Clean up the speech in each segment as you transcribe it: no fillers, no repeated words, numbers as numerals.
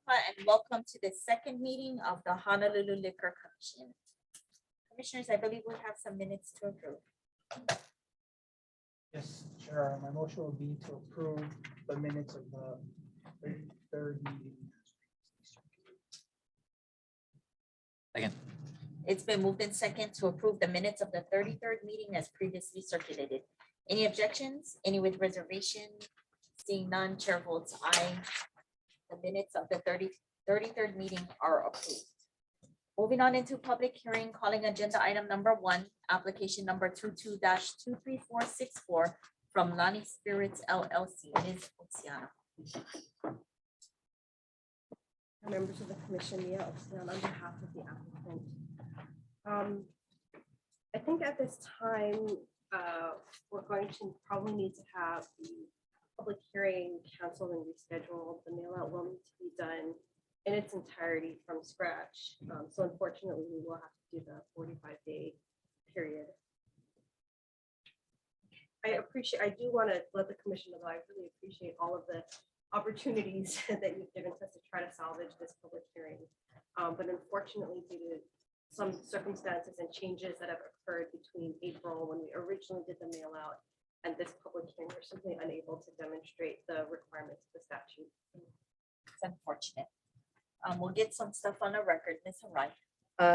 and welcome to the second meeting of the Honolulu Liquor Commission. Commissioners, I believe we have some minutes to approve. Yes, Chair, my motion will be to approve the minutes of the third meeting. Second. It's been moved in second to approve the minutes of the 33rd meeting as previously circulated. Any objections? Any with reservation? Seeing none, chair votes aye. The minutes of the 33rd meeting are approved. Moving on into public hearing, calling agenda item number 1, application number 22-23464 from Lani Spirits LLC. Ms. Oceana. Members of the commission, Mia Oceana on behalf of the applicant. I think at this time, we're going to probably need to have the public hearing canceled and rescheduled. The mail out will need to be done in its entirety from scratch. So unfortunately, we will have to do the 45-day period. I do want to let the commission know, I really appreciate all of the opportunities that you've given us to try to salvage this public hearing. But unfortunately, due to some circumstances and changes that have occurred between April when we originally did the mail out and this public hearing, we're simply unable to demonstrate the requirements of the statute. It's unfortunate. We'll get some stuff on the record. Ms. Harai.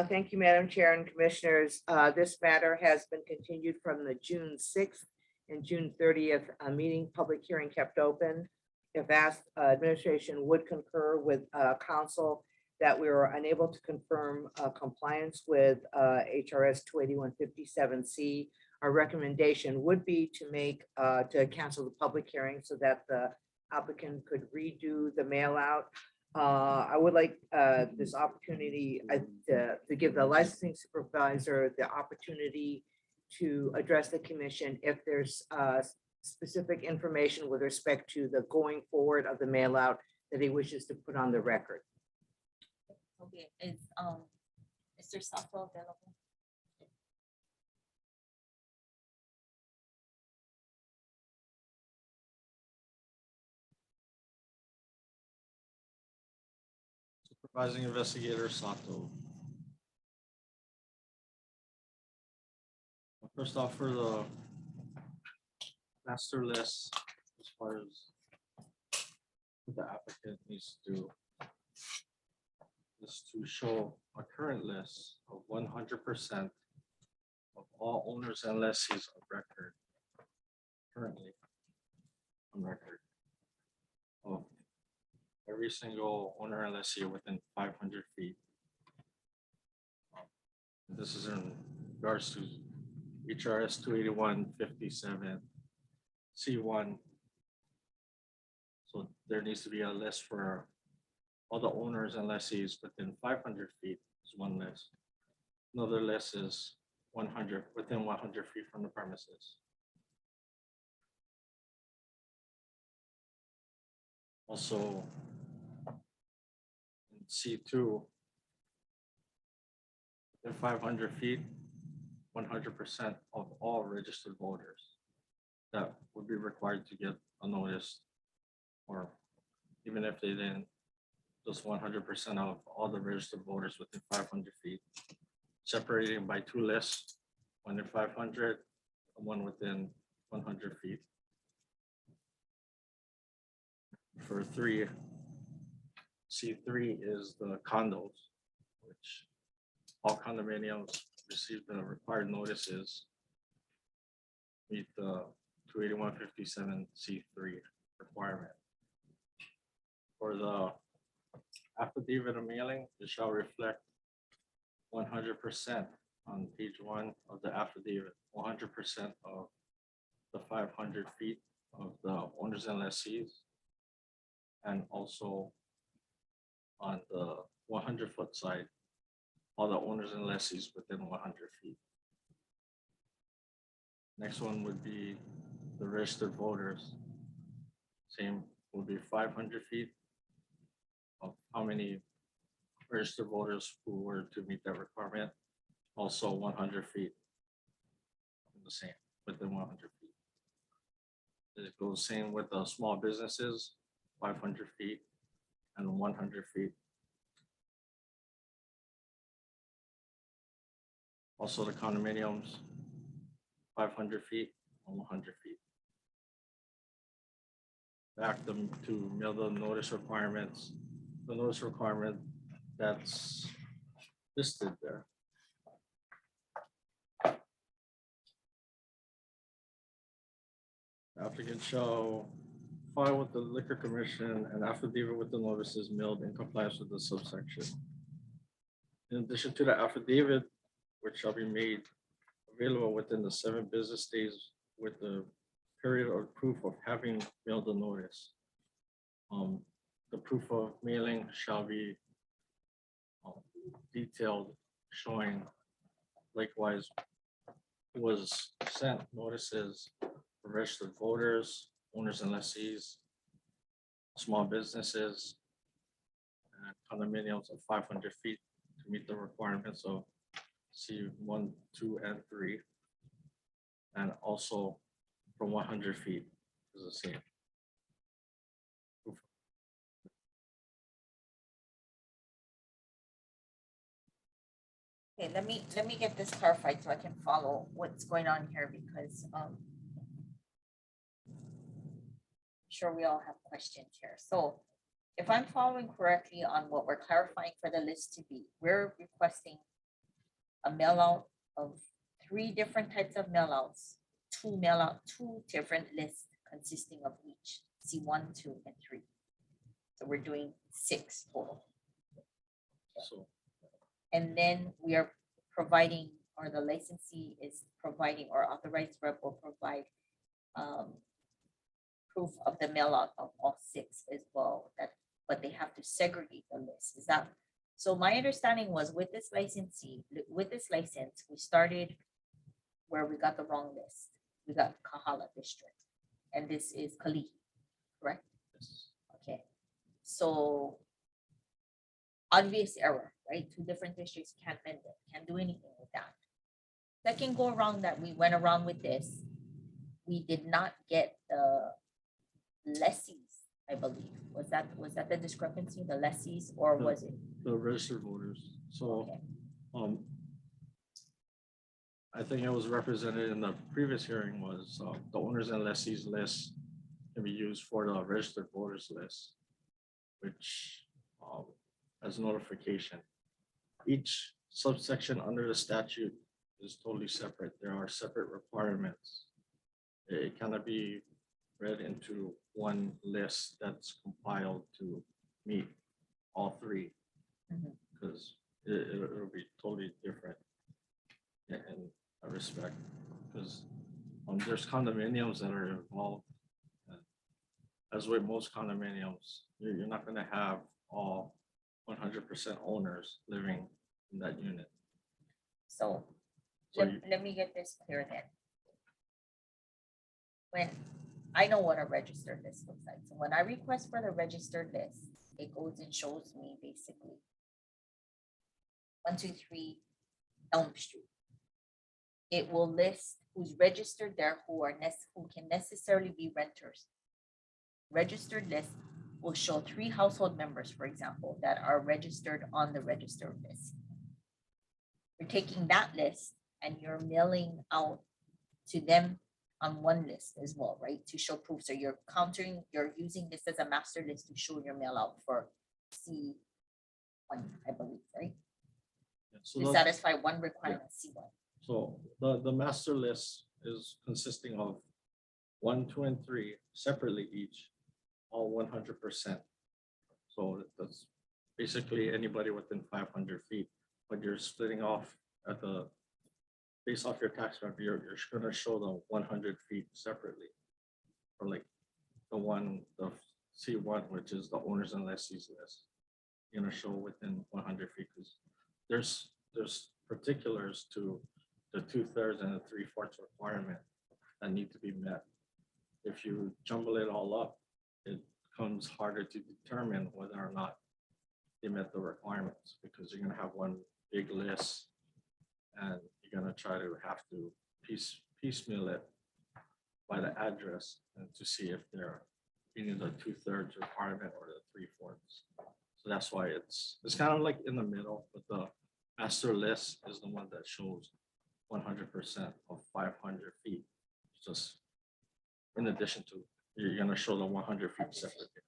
Thank you, Madam Chair and Commissioners. This matter has been continued from the June 6th and June 30th meeting. Public hearing kept open. If asked, administration would concur with council that we were unable to confirm compliance with HRS 28157C. Our recommendation would be to to cancel the public hearing so that the applicant could redo the mail out. I would like this opportunity to give the licensing supervisor the opportunity to address the commission if there's specific information with respect to the going forward of the mail out that he wishes to put on the record. Okay, is Mr. Sato available? Supervising Investigator Sato. First off, for the master list, as far as what the applicant needs to do, is to show a current list of 100% of all owners and lessees of record currently on record of every single owner and lessee within 500 feet. This is in regards to HRS 28157 C1. So there needs to be a list for all the owners and lessees within 500 feet is one list. Another list is 100 within 100 feet from the premises. Also, in C2, within 500 feet, 100% of all registered voters that would be required to get a notice, or even if they didn't, just 100% of all the registered voters within 500 feet, separating by 2 lists, one in 500 and one within 100 feet. For 3, C3 is the condos, which all condominiums receive the required notices meet the 28157 C3 requirement. For the affidavit of mailing, it shall reflect 100% on page 1 of the affidavit, 100% of the 500 feet of the owners and lessees, and also on the 100-foot side, all the owners and lessees within 100 feet. Next one would be the registered voters. Same will be 500 feet of how many registered voters who were to meet that requirement. Also 100 feet, the same, within 100 feet. It goes same with the small businesses, 500 feet. and 100 feet. Also, the condominiums, 500 feet and 100 feet. Back them to mail the notice requirements, the notice requirement that's listed there. Applicant shall file with the liquor commission and affidavit with the notices mailed in compliance with the subsection. In addition to the affidavit, which shall be made available within the 7 business days with the period of proof of having mailed the notice. The proof of mailing shall be detailed, showing likewise was sent notices for registered voters, owners and lessees, small businesses, and condominiums of 500 feet to meet the requirements of C1, 2, and 3. And also from 100 feet is the same. Okay, let me get this clarified so I can follow what's going on here because sure we all have questions here. So if I'm following correctly on what we're clarifying for the list to be, we're requesting a mail out of 3 different types of mail outs, 2 different lists consisting of each C1, 2, and 3. So we're doing 6 total. So And then we are providing, or the licensee is providing, or authorized rep will provide proof of the mail out of all 6 as well, but they have to segregate the list. Is that, so my understanding was with this licensee, with this license, we started where we got the wrong list. We got Kahala District, and this is Kalihi, correct? yes. Okay, so obvious error, right? 2 different districts can't mend it, can't do anything with that. Second go around that we went around with this, we did not get the lessees, I believe. Was that the discrepancy, the lessees, or No. was it? The registered voters. So Okay. I think it was represented in the previous hearing was the owners and lessees list can be used for the registered voters list, which as notification. Each subsection under the statute is totally separate. There are separate requirements. It cannot be read into one list that's compiled to meet all 3 Mhm. because it'll be totally different in a respect because there's condominiums that are involved. As with most condominiums, you're not going to have all 100% owners living in that unit. So So you- let me get this clear then. When I know what a registered list looks like, so when I request for the registered list, it goes and shows me basically 1, 2, 3 Elm Street. It will list who's registered there, who can necessarily be renters. Registered list will show 3 household members, for example, that are registered on the registered list. You're taking that list and you're mailing out to them on one list as well, right? To show proof. So you're using this as a master list to show your mail out for C1, I believe, right? so To those- satisfy one requirement, C1. So the master list is consisting of 1, 2, and 3 separately each, all 100%. So that's basically anybody within 500 feet, but you're splitting off at the, based off your tax map, you're gonna show the 100 feet separately. Or like the C1, which is the owners and lessees list. You're gonna show within 100 feet because there's particulars to the 2/3 and the 3/4 requirement that need to be met. If you jumble it all up, it becomes harder to determine whether or not they met the requirements because you're gonna have one big list and you're gonna try to have to piecemeal it by the address and to see if they're meaning the 2/3 requirement or the 3/4. So that's why it's kind of like in the middle, but the master list is the one that shows 100% of 500 feet. Just in addition to, you're gonna show the 100 feet separately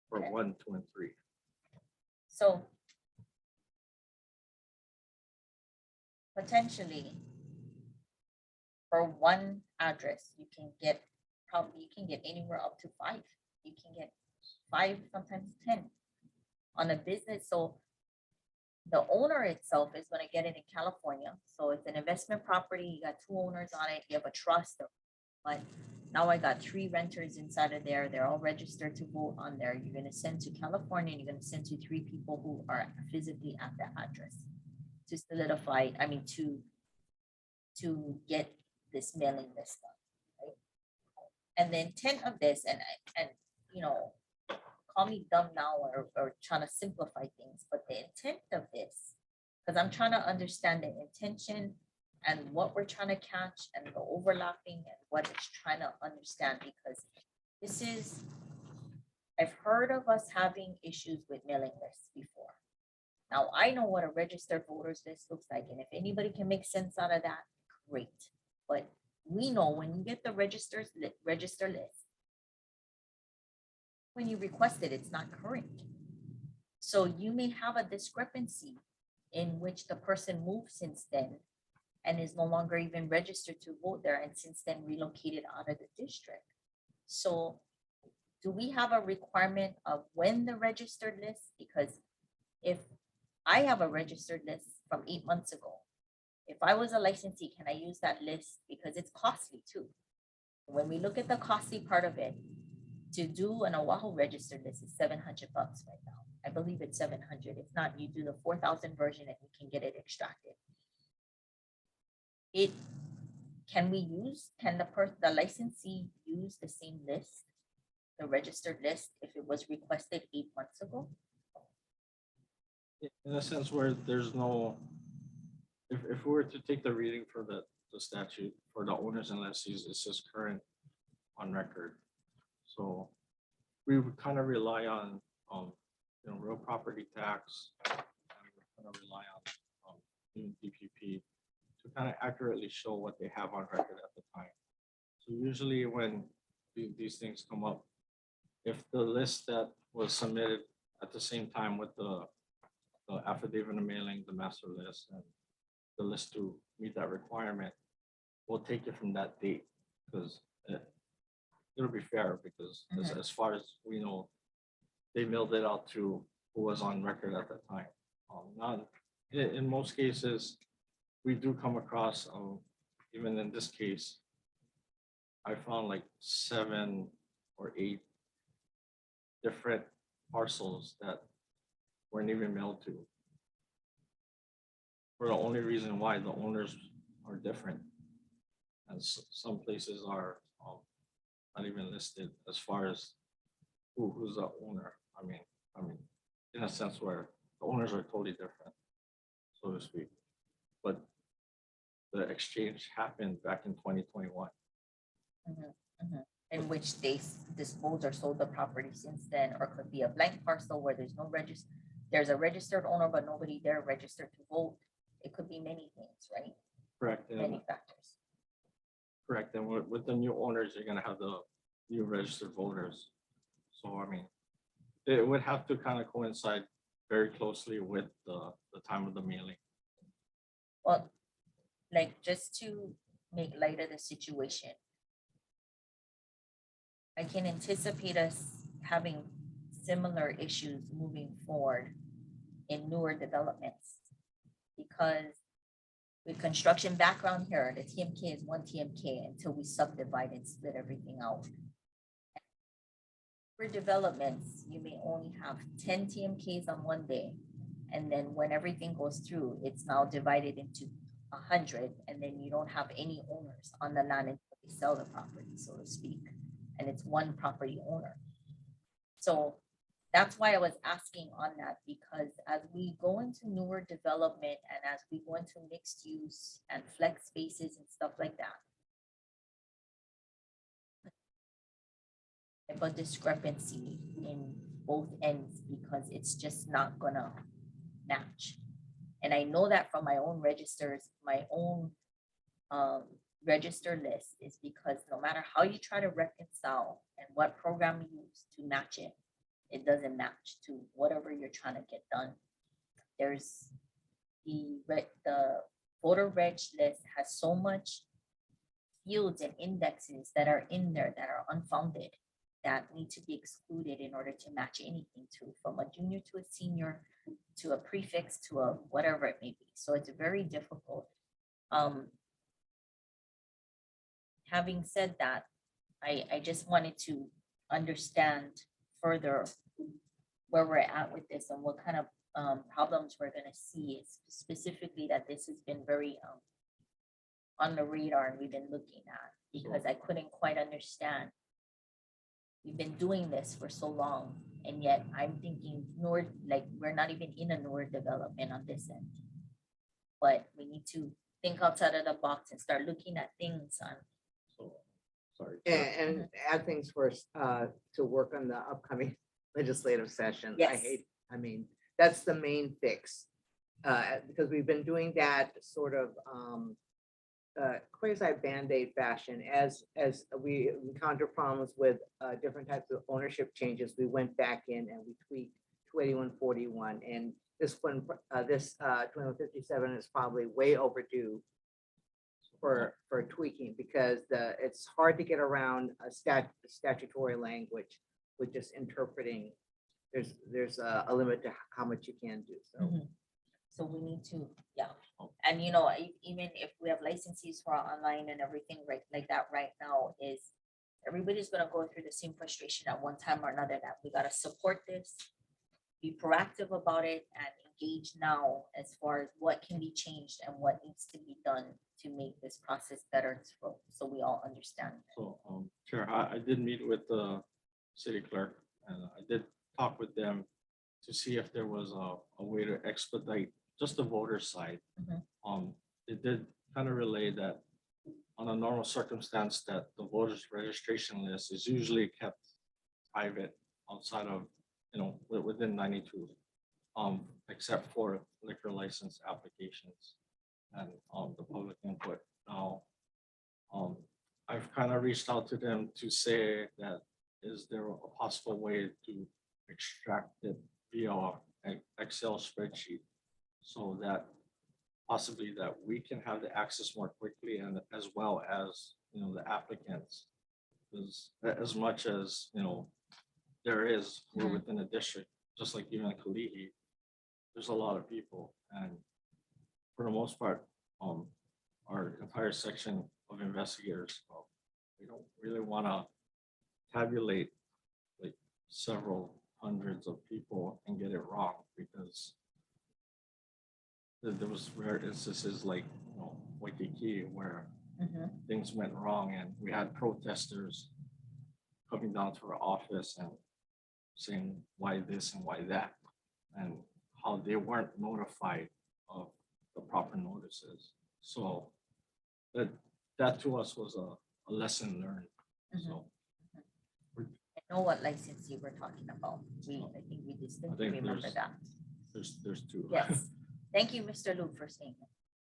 for Okay. 1, 2, and 3. So potentially for one address, you can get anywhere up to 5. You can get 5, sometimes 10 on a business. So the owner itself is going to get it in California. So it's an investment property. You got 2 owners on it. You have a trust. But now I got 3 renters inside of there. They're all registered to vote on there. You're going to send to California and you're going to send to 3 people who are physically at that address to solidify, to get this mailing list done, right? And the intent of this, and call me dumb now or trying to simplify things, but the intent of this, because I'm trying to understand the intention and what we're trying to catch and the overlapping and what it's trying to understand, because this is, I've heard of us having issues with mailing lists before. Now, I know what a registered voters list looks like, and if anybody can make sense out of that, great. But we know when you get the register list, when you request it, it's not current. So you may have a discrepancy in which the person moved since then and is no longer even registered to vote there and since then relocated out of the district. So do we have a requirement of when the registered list? Because if I have a registered list from 8 months ago, if I was a licensee, can I use that list? Because it's costly too. When we look at the costly part of it, to do an Oahu registered list is $700 right now. I believe it's 700. If not, you do the 4,000 version and you can get it extracted. Can the licensee use the same list, the registered list, if it was requested 8 months ago? In a sense where there's no, if we were to take the reading for the statute for the owners and lessees, it says current on record. So we would kind of rely on, real property tax, and we kind of rely on even DPP to kind of accurately show what they have on record at the time. So usually when these things come up, if the list that was submitted at the same time with the affidavit of mailing, the master list, and the list to meet that requirement, we'll take it from that date because it'll be fair because as far as we know, they mailed it out to who was on record at that time. In most cases, we do come across, even in this case, I found like 7 or 8 different parcels that weren't even mailed to. For the only reason why the owners are different. And some places are not even listed as far as who's the owner. I mean, in a sense where the owners are totally different, so to speak. But the exchange happened back in 2021. In which they disposed or sold the property since then, or could be a blank parcel where there's no there's a registered owner, but nobody there registered to vote. It could be many things, right? Correct. Many factors. Correct. And with the new owners, you're gonna have the new registered voters. So I mean, it would have to kind of coincide very closely with the time of the mailing. Well, like just to make light of the situation, I can anticipate us having similar issues moving forward in newer developments. Because with construction background here, the TMK is 1 TMK until we subdivide and split everything out. For developments, you may only have 10 TMKs on one day. And then when everything goes through, it's now divided into 100. And then you don't have any owners on the land until they sell the property, so to speak. And it's one property owner. So that's why I was asking on that, because as we go into newer development and as we go into mixed use and flex spaces and stuff like that, type of discrepancy in both ends because it's just not gonna match. And I know that from my own registers, my own register list is because no matter how you try to reconcile and what program you use to match it, it doesn't match to whatever you're trying to get done. There's the voter reg list has so much fields and indexes that are in there that are unfounded that need to be excluded in order to match anything to from a junior to a senior to a prefix to a whatever it may be. So it's very difficult. Having said that, I just wanted to understand further where we're at with this and what kind of problems we're gonna see, specifically that this has been very on the radar and we've been looking at, because I couldn't quite understand. We've been doing this for so long, and yet I'm thinking like we're not even in a newer development on this end. But we need to think outside of the box and start looking at things on. So, sorry. And add things for us to work on the upcoming legislative session. Yes. That's the main fix. Because we've been doing that sort of quasi Band-Aid fashion as we encounter problems with different types of ownership changes. We went back in and we tweaked 28141, and this 2157 is probably way overdue for tweaking, because it's hard to get around a statutory language with just interpreting. There's a limit to how much you can do. So. So we need to, and even if we have licensees for online and everything right like that right now, is everybody's gonna go through the same frustration at one time or another, that we gotta support this, be proactive about it, and engage now as far as what can be changed and what needs to be done to make this process better, so we all understand. So, Chair, I did meet with the city clerk, and I did talk with them to see if there was a way to expedite just the voter side. It did kind of relay that on a normal circumstance that the voters registration list is usually kept private outside of, within 92, except for liquor license applications and the public input. Now, I've kind of reached out to them to say that, is there a possible way to extract it via an Excel spreadsheet so that possibly that we can have the access more quickly, and as well as, the applicants, because as much as, we're within a district, just like even Kalihi, there's a lot of people, and for the most part, our entire section of investigators, we don't really want to tabulate like several hundreds of people and get it wrong, because there was rare instances like Waikiki where things went wrong, and we had protesters coming down to our office and saying why this and why that, and how they weren't notified of the proper notices. So that to us was a lesson learned. So I know what licensee we're talking about. I think we distinctly remember that. there's two. Yes. Thank you, Mr. Luke, for saying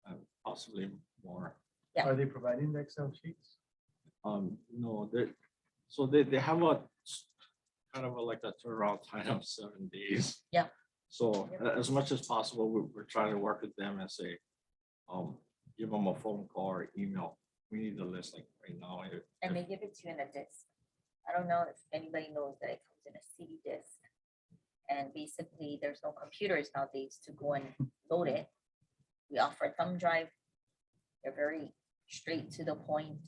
that. Possibly more. Yeah. Are they providing the Excel sheets? No, they have a kind of like a turnaround time of 7 days. Yeah. So as much as possible, we're trying to work with them and say, give them a phone call or email. We need the list like right now. And they give it to you in a disc. I don't know if anybody knows that it comes in a CD disc. And basically, there's no computers nowadays to go and load it. We offer a thumb drive. They're very straight to the point.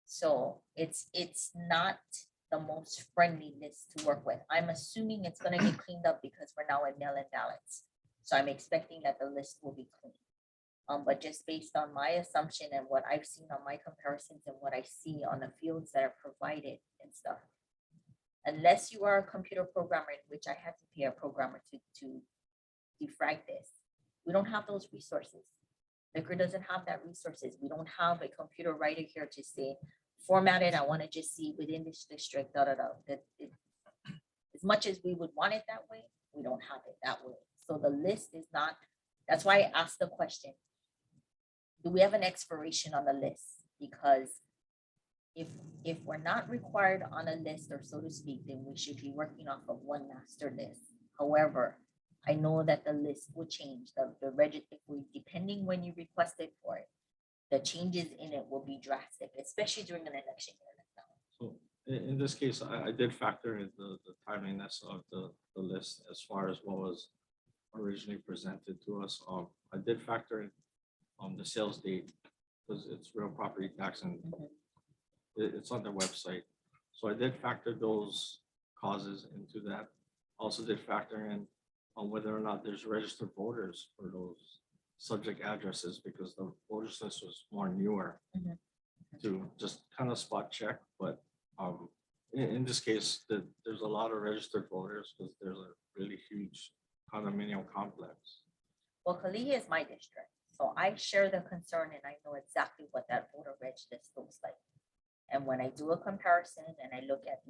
So it's not the most friendly list to work with. I'm assuming it's going to get cleaned up because we're now at mail-in ballots. So I'm expecting that the list will be clean. But just based on my assumption and what I've seen on my comparisons and what I see on the fields that are provided and stuff, unless you are a computer programmer, in which I had to pay a programmer to defrag this, we don't have those resources. Liquor doesn't have that resources. We don't have a computer writer here to say, formatted. I want to just see within this district, as much as we would want it that way, we don't have it that way. So the list is not, that's why I asked the question. Do we have an expiration on the list? Because if we're not required on a list, or so to speak, then we should be working off of one master list. However, I know that the list will change, depending when you requested for it, the changes in it will be drastic, especially during an election year like now. So in this case, I did factor in the timeliness of the list as far as what was originally presented to us. I did factor in the sales date, because it's real property tax and it's on their website. So I did factor those causes into that. Also did factor in on whether or not there's registered voters for those subject addresses, because the voters list was more newer to just kind of spot check. But in this case, there's a lot of registered voters because there's a really huge condominium complex. Well, Kalihi is my district, so I share the concern and I know exactly what that voter reg list looks like. And when I do a comparison and I look at,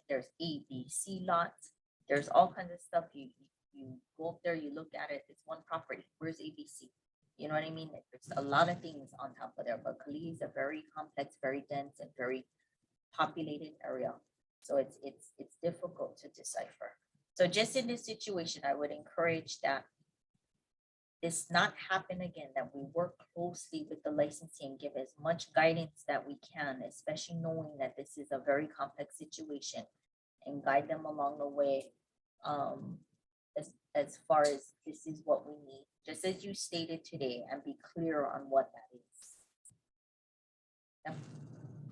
there's A, B, C lots, there's all kinds of stuff. You go up there, you look at it, it's one property. Where's ABC? You know what I mean? There's a lot of things on top of there, but Kalihi is a very complex, very dense, and very populated area. So it's difficult to decipher. So just in this situation, I would encourage that this not happen again, that we work closely with the licensing, give as much guidance that we can, especially knowing that this is a very complex situation, and guide them along the way as far as this is what we need, just as you stated today, and be clear on what that is. Yeah.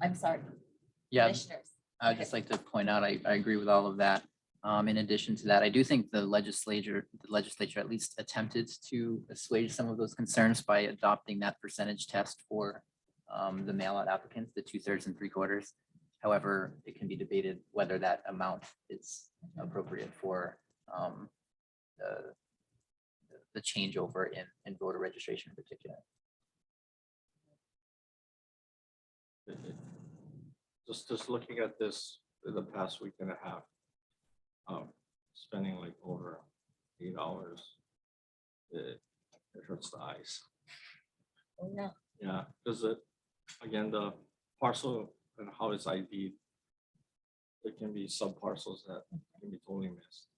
I'm sorry, Yeah, commissioners. I'd just like to point out, I agree with all of that. In addition to that, I do think the legislature at least attempted to assuage some of those concerns by adopting that percentage test for the mail out applicants, the 2/3 and 3/4. However, it can be debated whether that amount is appropriate for the changeover in voter registration in particular. Just looking at this in the past week and a half, spending like over $8, it hurts the eyes. Oh, no. Yeah, because again, the parcel and how it's ID'd, there can be sub parcels that can be totally missed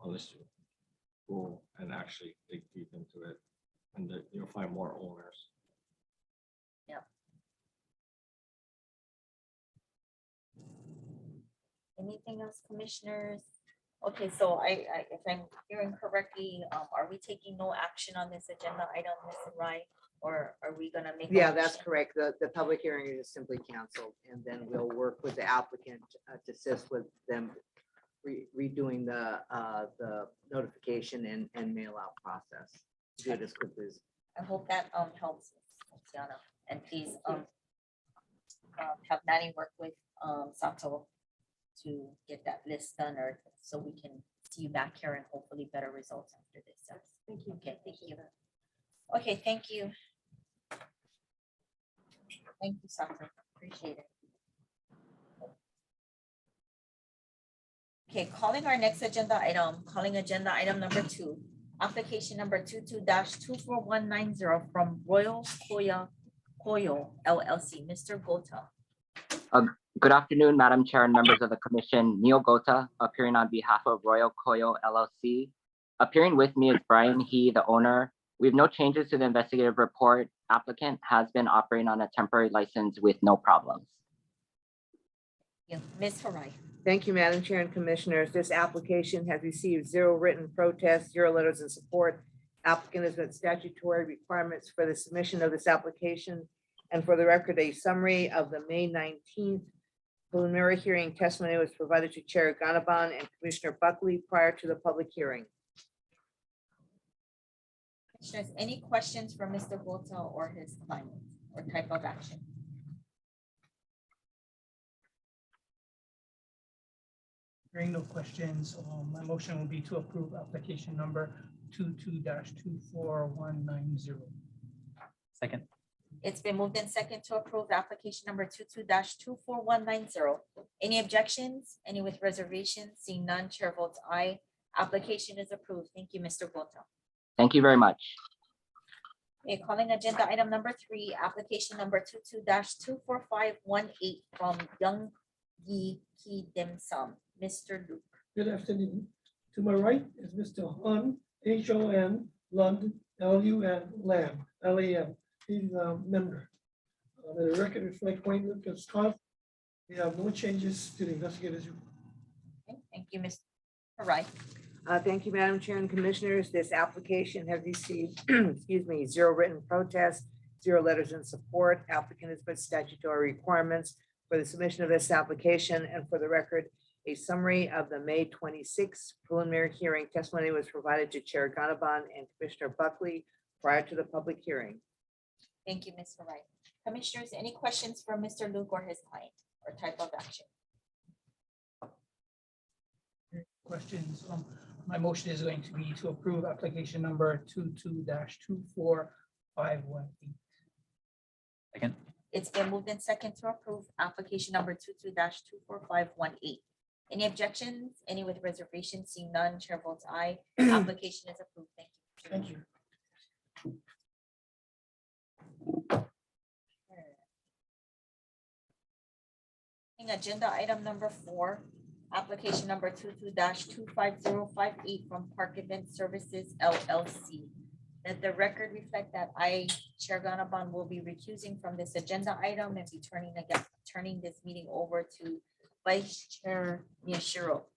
unless you go and actually dig deep into it, and then you'll find more owners. Anything else, commissioners? Okay, so if I'm hearing correctly, are we taking no action on this agenda item, Mr. Rai? Or are we gonna make? a Yeah, that's motion? correct. The public hearing is simply canceled, and then we'll work with the applicant to assist with them redoing the notification and mail out process. Do it as quickly as. I hope that helps, Ms. Tiana. And please have Nani work with Sato to get that list done, or so we can see you back here and hopefully better results after this. Thank you. Okay, thank you. Okay, thank you. Thank you, Sato. Appreciate it. Okay, calling our next agenda item number 2, application number 22-24190 from Royal Koyo LLC. Mr. Gota. Good afternoon, Madam Chair and members of the Commission. Neil Gota, appearing on behalf of Royal Koyo LLC. Appearing with me is Brian He, the owner. We have no changes to the investigative report. Applicant has been operating on a temporary license with no problems. Ms. Harai. Thank you, Madam Chair and Commissioners. This application has received 0 written protests, 0 letters in support. Applicant has met statutory requirements for the submission of this application. And for the record, a summary of the May 19th preliminary hearing testimony was provided to Chair Gannabon and Commissioner Buckley prior to the public hearing. Commissioners, any questions for Mr. Gota or his client or type of action? Hearing no questions, my motion will be to approve application number 22-24190. Second. It's been moved in second to approve application number 22-24190. Any objections? Any with reservations? Seeing none, chair votes aye. Application is approved. Thank you, Mr. Gota. Thank you very much. Okay, calling agenda item number 3, application number 22-24518 from Young Yi Ki Dim Sum. Mr. Luke. Good afternoon. To my right is Mr. Hun, Hon, Lund, Lun, Lam, Lam. He's a member. The record reflects appointment of Scott. We have no changes to the investigators. Okay, thank you, Mr. Right. Thank you, Madam Chair and Commissioners. This application has received, excuse me, 0 written protests, 0 letters in support. Applicant has met statutory requirements for the submission of this application, and for the record, a summary of the May 26th preliminary hearing testimony was provided to Chair Gannabon and Commissioner Buckley prior to the public hearing. Thank you, Mr. Wright. Commissioners, any questions for Mr. Luke or his client or type of action? Questions? My motion is going to be to approve application number 22-24518. Second. It's been moved in second to approve application number 22-24518. Any objections? Any with reservations? Seeing none, chair votes aye. Application is approved. Thank you. Thank you. Agenda item number 4, application number 22-25058 from Park Event Services LLC. Let the record reflect that I, Chair Gannabon, will be recusing from this agenda item and be turning this meeting over to Vice Chair Miyashiro.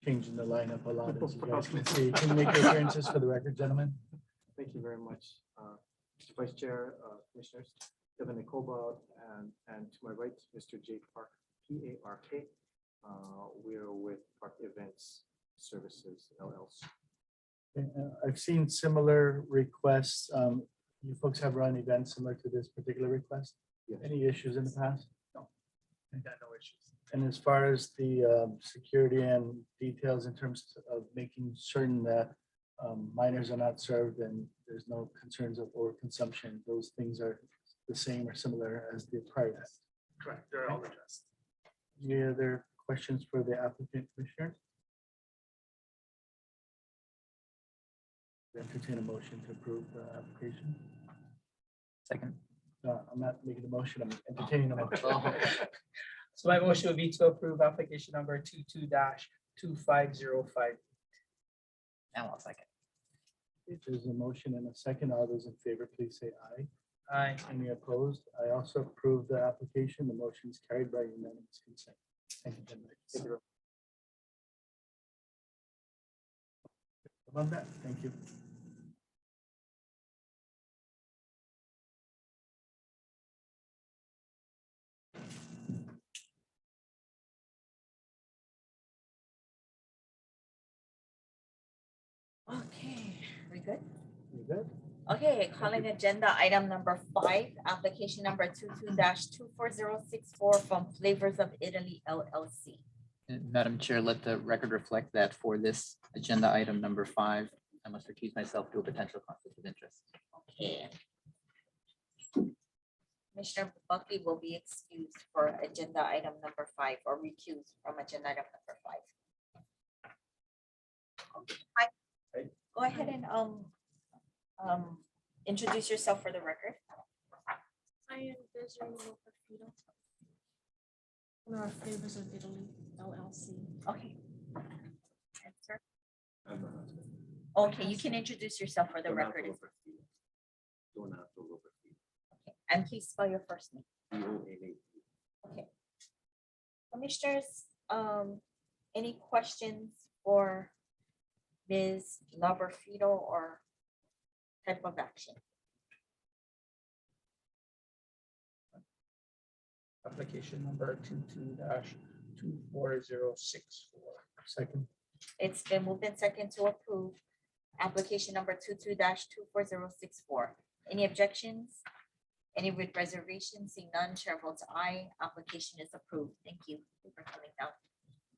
Changing the lineup a lot, as you guys can see. Can you make your appearances for the record, gentlemen? Thank you very much, Mr. Vice Chair, Commissioners, Devin Nicoba, and to my right, Mr. Jake Park, P-A-R-K. We're with Park Events Services LLC. I've seen similar requests. You folks have run events similar to this particular request? Yes. Any issues in the past? No. I got no issues. And as far as the security and details in terms of making certain that minors are not served and there's no concerns of overconsumption, those things are the same or similar as the prior. Correct, they're all addressed. Any other questions for the applicant, Commissioner? Entertain a motion to approve the application. Second. I'm not making a motion, I'm entertaining a motion. So my motion would be to approve application number 22-25058. And I'll second. If there's a motion and a second, all those in favor, please say aye. Aye. Any opposed? I also approve the application. The motion is carried by unanimous consent. Thank you, gentlemen. Thank you. About that, thank you. Okay, we good? You good? Okay, calling agenda item number 5, application number 22-24064 from Flavors of Italy LLC. And Madam Chair, let the record reflect that for this agenda item number 5, I must recuse myself due to potential conflict of interest. Okay. Commissioner Buckley will be excused for agenda item number 5 or recused from agenda item number 5. Hi. Go ahead and introduce yourself for the record. I am Desiree Lopez-Fito. Owner of Flavors of Italy LLC. Okay. And sir? Okay, you can introduce yourself for the record. Okay, and please spell your first name. Okay. Commissioners, any questions for Ms. Loberfido or type of action? Application number 22-24064. Second. It's been moved in second to approve application number 22-24064. Any objections? Any with reservations? Seeing none, chair votes aye. Application is approved. Thank you for coming down.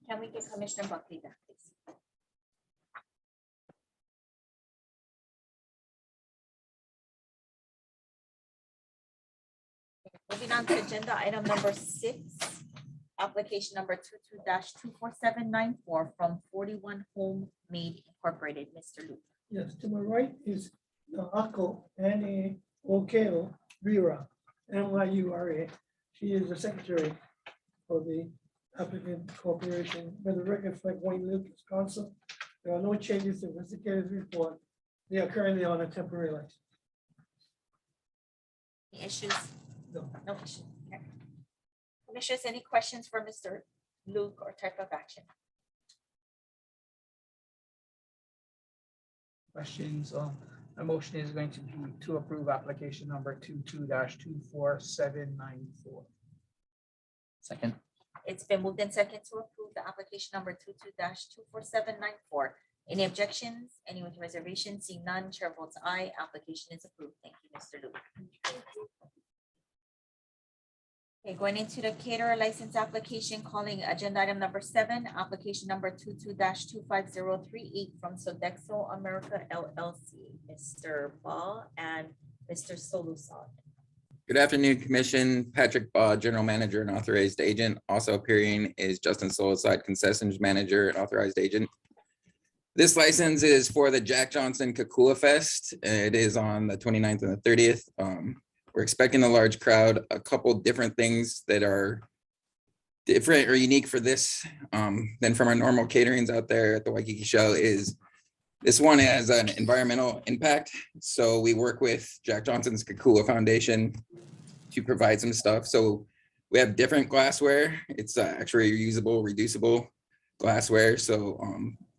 Can we get Commissioner Buckley back, please? Moving on to agenda item number 6, application number 22-24794 from 41 Homemade Incorporated. Mr. Luke. Yes, to my right is Ako Annie Okeo Rira, MIURA. She is the secretary for the applicant corporation. For the record, like Wayne Luke, Wisconsin. There are no changes to investigators report. They are currently on a temporary license. Any issues? No. No issues. Okay. Commissioners, any questions for Mr. Luke or type of action? Questions? My motion is going to be to approve application number 22-24794. Second. It's been moved in second to approve the application number 22-24794. Any objections? Any with reservation? Seeing none, chair votes aye. Application is approved. Thank you, Mr. Luke. Okay, going into the caterer license application, calling agenda item number 7, application number 22-25038 from Sodexo America LLC. Mr. Ball and Mr. Solusod. Good afternoon, Commission. Patrick Baugh, General Manager and Authorized Agent. Also appearing is Justin Soloside, Concessions Manager and Authorized Agent. This license is for the Jack Johnson Kakua Fest. It is on the 29th and the 30th. We're expecting a large crowd. A couple different things that are different or unique for this than from our normal caterings out there at the Waikiki Show is this one has an environmental impact. So we work with Jack Johnson's Kakua Foundation to provide some stuff. So we have different glassware. It's actually reusable, reducible glassware. So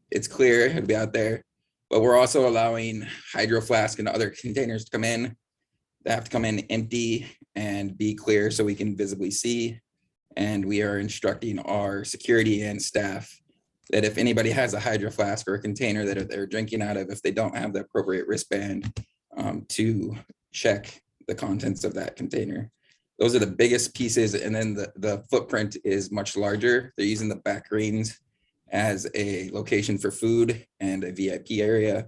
it's clear, it'll be out there. But we're also allowing hydro flask and other containers to come in. They have to come in empty and be clear so we can visibly see. And we are instructing our security and staff that if anybody has a hydro flask or a container that they're drinking out of, if they don't have the appropriate wristband, to check the contents of that container. Those are the biggest pieces. And then the footprint is much larger. They're using the back greens as a location for food and a VIP area,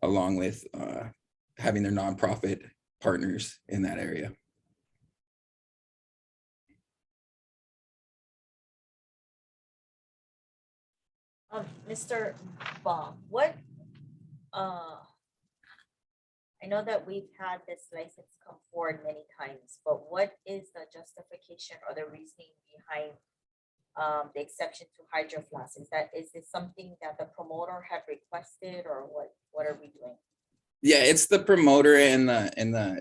along with having their nonprofit partners in that area. Mr. Baum, what, I know that we've had this license come forward many times, but what is the justification or the reasoning behind the exception to hydro flasks? Is this something that the promoter had requested, or what are we doing? Yeah, it's the promoter and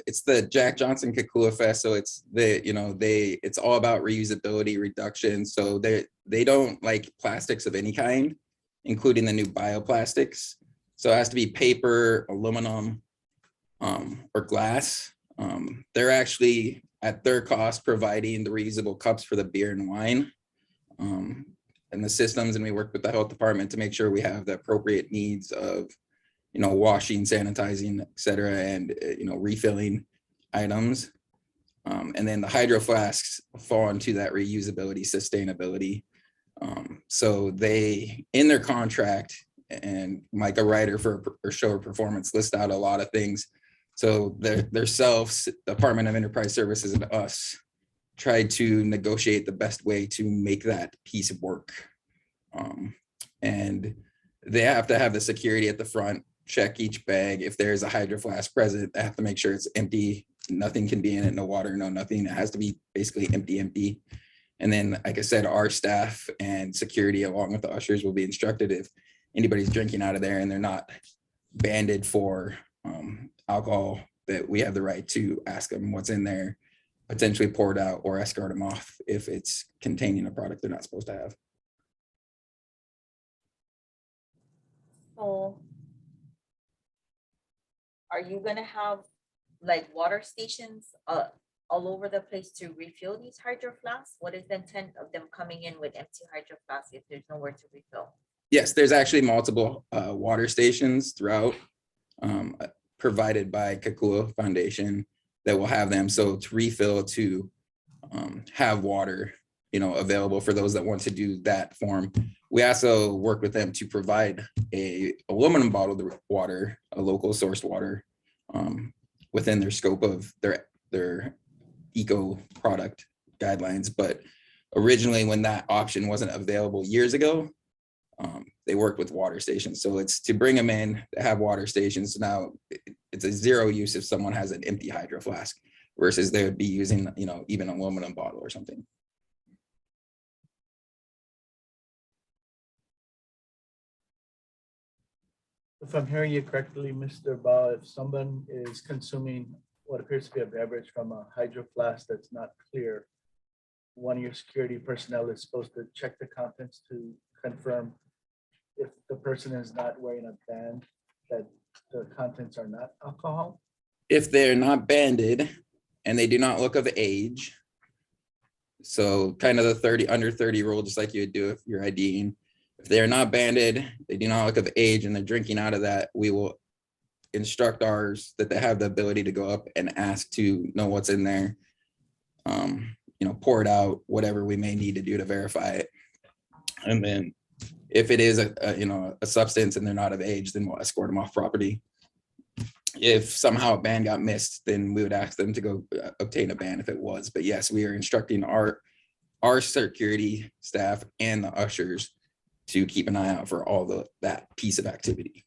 it's the Jack Johnson Kakua Fest. So it's it's all about reusability, reduction. So they don't like plastics of any kind, including the new bioplastics. So it has to be paper, aluminum, or glass. They're actually at their cost providing the reusable cups for the beer and wine, and the systems. And we work with the health department to make sure we have the appropriate needs of washing, sanitizing, et cetera, and refilling items. And then the hydro flasks fall into that reusability, sustainability. So they, in their contract, and Micah Ryder for show or performance list out a lot of things. So their selves, Department of Enterprise Services and us tried to negotiate the best way to make that piece work. And they have to have the security at the front, check each bag. If there's a hydro flask present, they have to make sure it's empty. Nothing can be in it, no water, no nothing. It has to be basically empty. And then, like I said, our staff and security along with the ushers will be instructed if anybody's drinking out of there and they're not banded for alcohol, that we have the right to ask them what's in there, potentially pour it out, or escort them off if it's containing a product they're not supposed to have. So are you gonna have like water stations all over the place to refill these hydro flasks? What is the intent of them coming in with empty hydro flasks if there's nowhere to refill? Yes, there's actually multiple water stations throughout, provided by Kakua Foundation. that will have them. So to refill, to have water, available for those that want to do that form. We also work with them to provide a aluminum bottled water, a local sourced water, within their scope of their eco product guidelines. But originally, when that option wasn't available years ago, they worked with water stations. So it's to bring them in to have water stations. Now it's a zero use if someone has an empty hydro flask versus they would be using, even an aluminum bottle or something. If I'm hearing you correctly, Mr. Ba, if someone is consuming what appears to be a beverage from a hydro flask that's not clear, one of your security personnel is supposed to check the contents to confirm if the person is not wearing a band, that the contents are not alcohol. If they're not banded and they do not look of age, so kind of the under 30 rule, just like you would do if you're IDing. If they're not banded, they do not look of age, and they're drinking out of that, we will instruct ours that they have the ability to go up and ask to know what's in there. Pour it out, whatever we may need to do to verify it. And then if it is a substance and they're not of age, then we'll escort them off property. If somehow a ban got missed, then we would ask them to go obtain a ban if it was. But yes, we are instructing our security staff and the ushers to keep an eye out for all that piece of activity.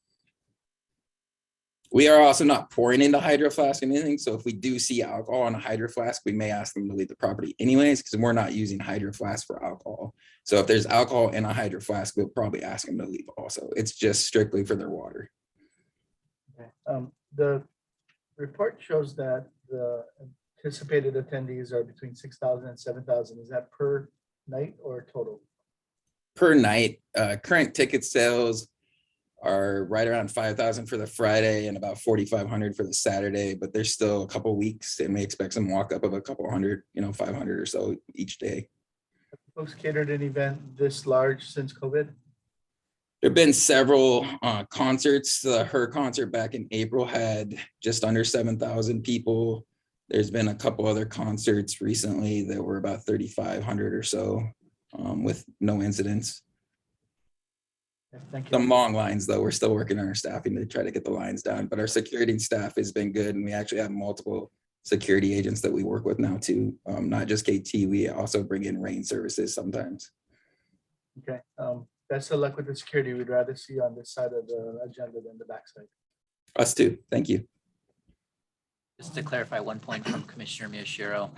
We are also not pouring into hydro flask or anything. So if we do see alcohol in a hydro flask, we may ask them to leave the property anyways, because we're not using hydro flask for alcohol. So if there's alcohol in a hydro flask, we'll probably ask them to leave also. It's just strictly for their water. Okay. The report shows that the anticipated attendees are between 6,000 and 7,000. Is that per night or total? Per night. Current ticket sales are right around 5,000 for the Friday and about 4,500 for the Saturday, but there's still a couple weeks and we expect some walk up of a couple hundred, 500 or so each day. Have folks catered an event this large since COVID? There've been several concerts. Her concert back in April had just under 7,000 people. There's been a couple other concerts recently that were about 3,500 or so, with no incidents. Thank you. Some long lines though. We're still working on our staffing to try to get the lines down, but our security staff has been good, and we actually have multiple security agents that we work with now too. Not just KT, we also bring in rain services sometimes. Okay. Best of luck with the security. We'd rather see you on this side of the agenda than the backside. Us too. Thank you. Just to clarify one point from Commissioner Miyashiro,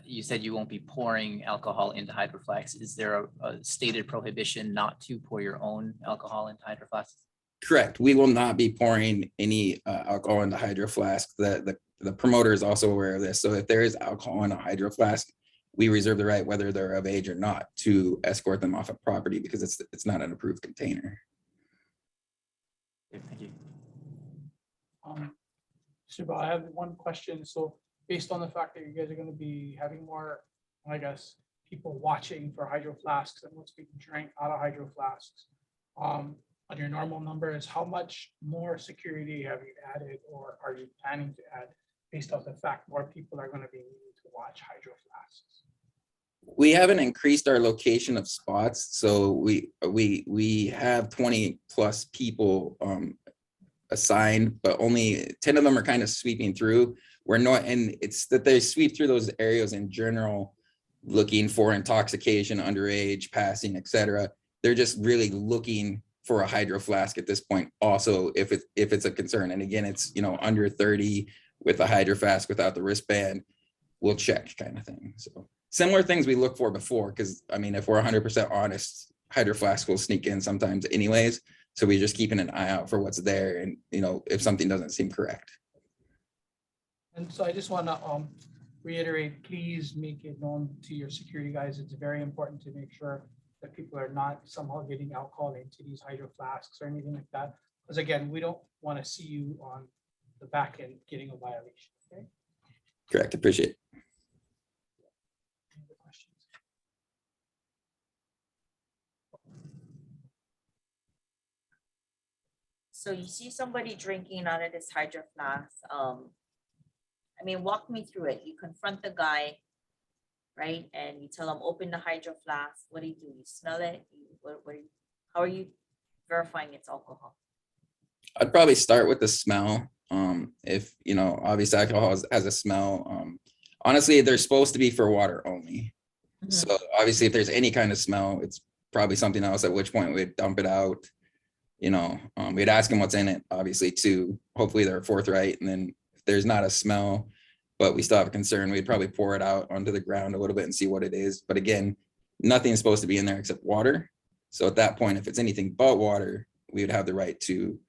you said you won't be pouring alcohol into hydro flasks. Is there a stated prohibition not to pour your own alcohol into hydro flasks? Correct. We will not be pouring any alcohol into hydro flask. The promoter is also aware of this. So if there is alcohol in a hydro flask, we reserve the right, whether they're of age or not, to escort them off of property because it's not an approved container. Okay, thank you. Shiba, I have one question. So based on the fact that you guys are going to be having more, I guess, people watching for hydro flasks and what's being drank out of hydro flasks, on your normal numbers, how much more security have you added or are you planning to add based off the fact more people are going to be needing to watch hydro flasks? We haven't increased our location of spots, so we have 20 plus people assigned, but only 10 of them are kind of sweeping through. We're not, and it's that they sweep through those areas in general, looking for intoxication, underage, passing, etc. They're just really looking for a hydro flask at this point. Also, if it's a concern, and again, it's under 30 with a hydro flask without the wristband, we'll check kind of thing. So similar things we look for before, because I mean, if we're 100% honest, hydro flask will sneak in sometimes anyways. So we're just keeping an eye out for what's there, and if something doesn't seem correct. And so I just want to reiterate, please make it known to your security guys. It's very important to make sure that people are not somehow getting alcohol into these hydro flasks or anything like that. Because again, we don't want to see you on the back end getting a violation. Okay. Correct. Appreciate it. Any other questions? So you see somebody drinking out of this hydro flask. I mean, walk me through it. You confront the guy, right? And you tell him, open the hydro flask. What do? You smell it? How are you verifying it's alcohol? I'd probably start with the smell. If, obviously alcohol has a smell. Honestly, they're supposed to be for water only. Mhm. So obviously, if there's any kind of smell, it's probably something else, at which point we'd dump it out. We'd ask them what's in it, obviously, too. Hopefully they're forthright. And then if there's not a smell, but we still have a concern, we'd probably pour it out onto the ground a little bit and see what it is. But again, nothing's supposed to be in there except water. So at that point, if it's anything but water, we would have the right to,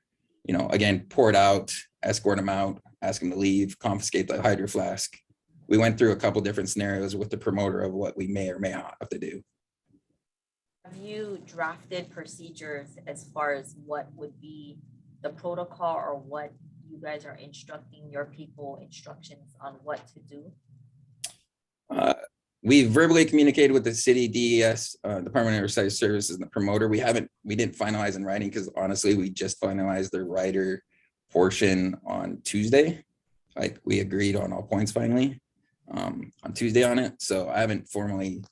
again, pour it out, escort them out, ask them to leave, confiscate the hydro flask. We went through a couple different scenarios with the promoter of what we may or may not have to do. Have you drafted procedures as far as what would be the protocol or what you guys are instructing your people, instructions on what to do? We verbally communicated with the city DES, Department of Oversight Services, and the promoter. We didn't finalize in writing because honestly, we just finalized the writer portion on Tuesday. Like we agreed on all points finally on Tuesday on it. So I haven't formally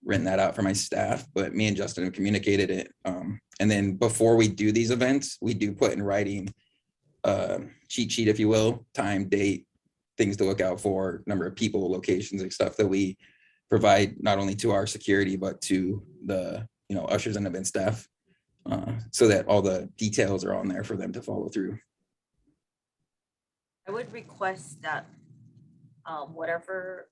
written that out for my staff, but me and Justin have communicated it. And then before we do these events, we do put in writing cheat sheet, if you will, time, date, things to look out for, number of people, locations, and stuff that we provide not only to our security, but to the ushers and event staff, so that all the details are on there for them to follow through. I would request that whatever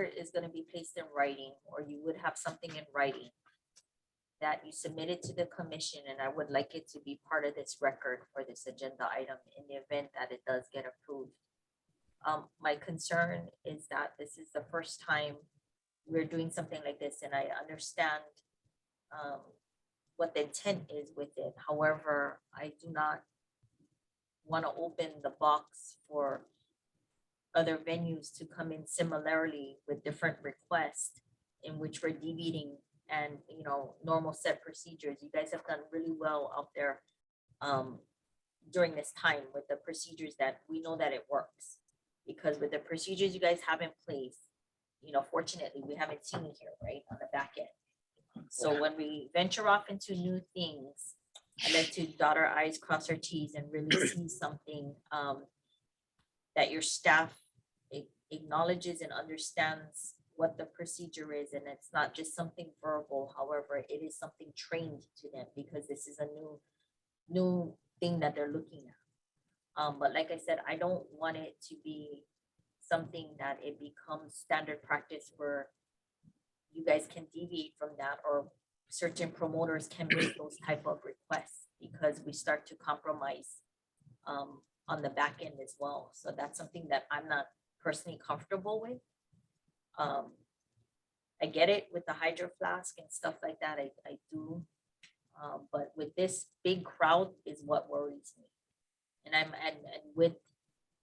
is going to be placed in writing, or you would have something in writing that you submitted to the commission, and I would like it to be part of this record for this agenda item in the event that it does get approved. My concern is that this is the first time we're doing something like this, and I understand what the intent is with it. However, I do not want to open the box for other venues to come in similarly with different requests in which we're deviating and normal set procedures. You guys have done really well out there during this time with the procedures that we know that it works, because with the procedures you guys have in place, fortunately we haven't seen it here, right, on the back end. So when we venture off into new things, I like to dot our I's, cross our T's, and really see something that your staff acknowledges and understands what the procedure is, and it's not just something verbal. However, it is something trained to them, because this is a new thing that they're looking at. But like I said, I don't want it to be something that it becomes standard practice where you guys can deviate from that, or certain promoters can make those type of requests, because we start to compromise on the back end as well. So that's something that I'm not personally comfortable with. I get it with the hydro flask and stuff like that. I do. But with this big crowd is what worries me. And with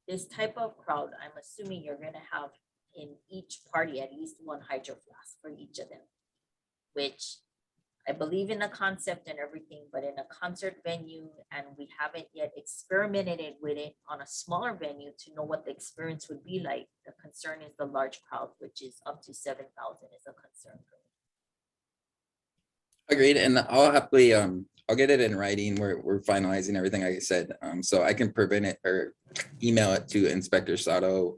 this type of crowd, I'm assuming you're gonna have in each party at least one hydro flask for each of them, which I believe in the concept and everything, but in a concert venue, and we haven't yet experimented with it on a smaller venue to know what the experience would be like. The concern is the large crowd, which is up to 7,000 is a concern for me. Agreed, and I'll happily I'll get it in writing. We're finalizing everything, like I said, so I can prevent it or email it to Inspector Sato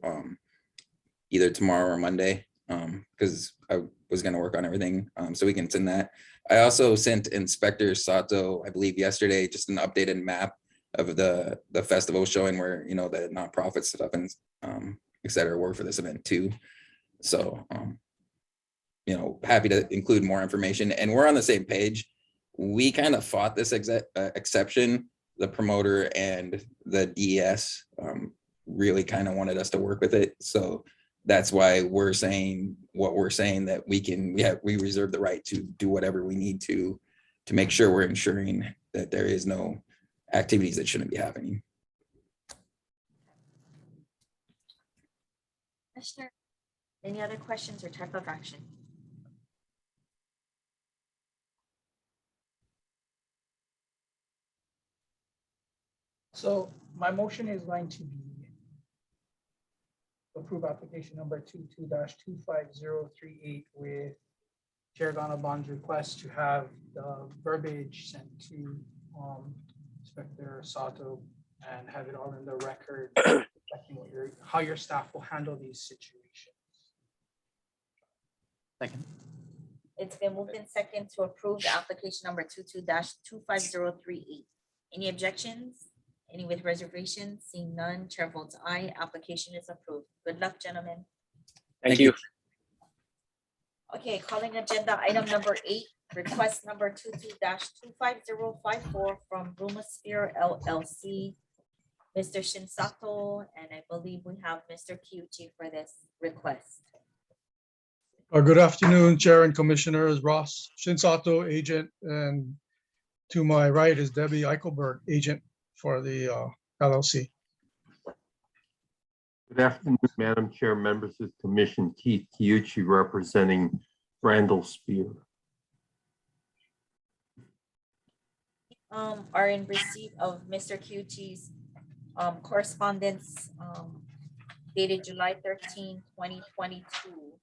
either tomorrow or Monday, because I was going to work on everything, so we can send that. I also sent Inspector Sato, I believe yesterday, just an updated map of the festival showing where the nonprofit stuff and et cetera were for this event too. So happy to include more information, and we're on the same page. We kind of fought this exception. The promoter and the DES really kind of wanted us to work with it, so that's why we're saying what we're saying, that we reserve the right to do whatever we need to make sure we're ensuring that there is no activities that shouldn't be happening. Commissioner, any other questions or type of action? So my motion is going to be approve application number 22-25038 with Chair Gannabon's request to have the verbiage sent to Inspector Sato and have it all in the record, reflecting how your staff will handle these situations. Second. It's been moved in second to approve the application number 22-25038. Any objections? Any with reservations? Seeing none, chair votes aye. Application is approved. Good luck, gentlemen. Thank you. Okay, calling agenda item number 8, request number 22-25054 from Rumosphere LLC. Mr. Shinsato, and I believe we have Mr. Kyuchi for this request. Good afternoon, Chair and Commissioners. Ross Shinsato, agent, and to my right is Debbie Eichelberg, agent for the LLC. Good afternoon, Madam Chair, members of the Commission. Keith Kyuchi representing Randall Spear. Are in receipt of Mr. Kyuchi's correspondence dated July 13, 2022.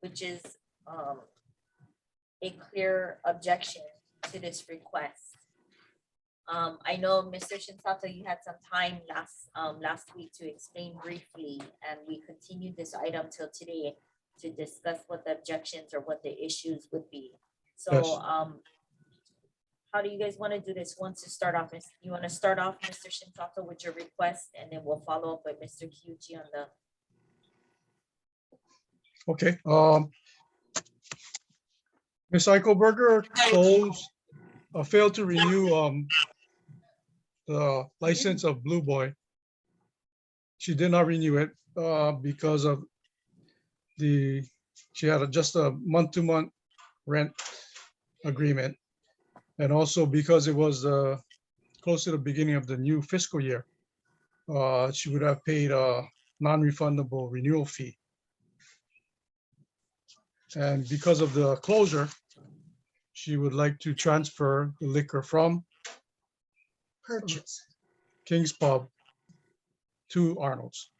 Which is a clear objection to this request. I know, Mr. Shinsato, you had some time last week to explain briefly, and we continued this item till today to discuss what the objections or what the issues would be. So, Yes. how do you guys want to do this? Once to start off, you want to start off, Mr. Shinsato, with your request, and then we'll follow up with Mr. Kyuchi on the. Okay. Ms. Eichelberger failed to renew the license of Blue Boy. She did not renew it because of she had just a month-to-month rent agreement. And also because it was close to the beginning of the new fiscal year, she would have paid a non-refundable renewal fee. And because of the closure, she would like to transfer the liquor from King's Pub to Arnold's.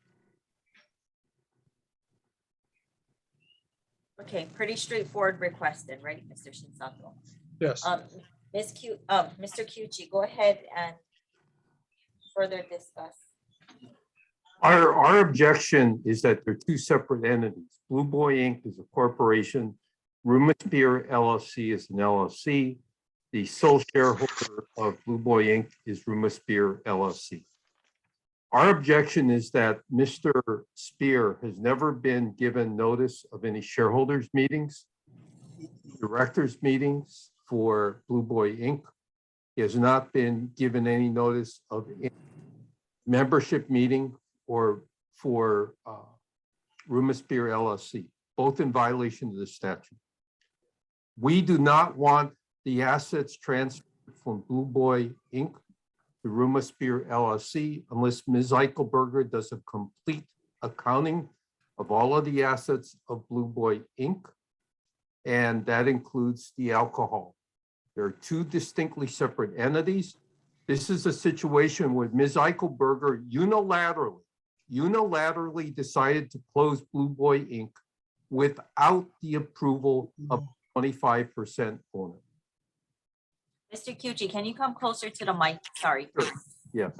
Okay, pretty straightforward request then, right, Mr. Shinsato? Yes. Mr. Kyuchi, go ahead and further discuss. Our objection is that they're two separate entities. Blue Boy Inc. is a corporation. Rumosphere LLC is an LLC. The sole shareholder of Blue Boy Inc. is Rumosphere LLC. Our objection is that Mr. Spear has never been given notice of any shareholders meetings, directors meetings for Blue Boy Inc. He has not been given any notice of any membership meeting or for Rumosphere LLC, both in violation of the statute. We do not want the assets transferred from Blue Boy Inc. to Rumosphere LLC unless Ms. Eichelberger does a complete accounting of all of the assets of Blue Boy Inc. And that includes the alcohol. There are two distinctly separate entities. This is a situation where Ms. Eichelberger unilaterally decided to close Blue Boy Inc. without the approval of 25% owner. Mr. Kyuchi, can you come closer to the mic? Sorry. Sure. Yes.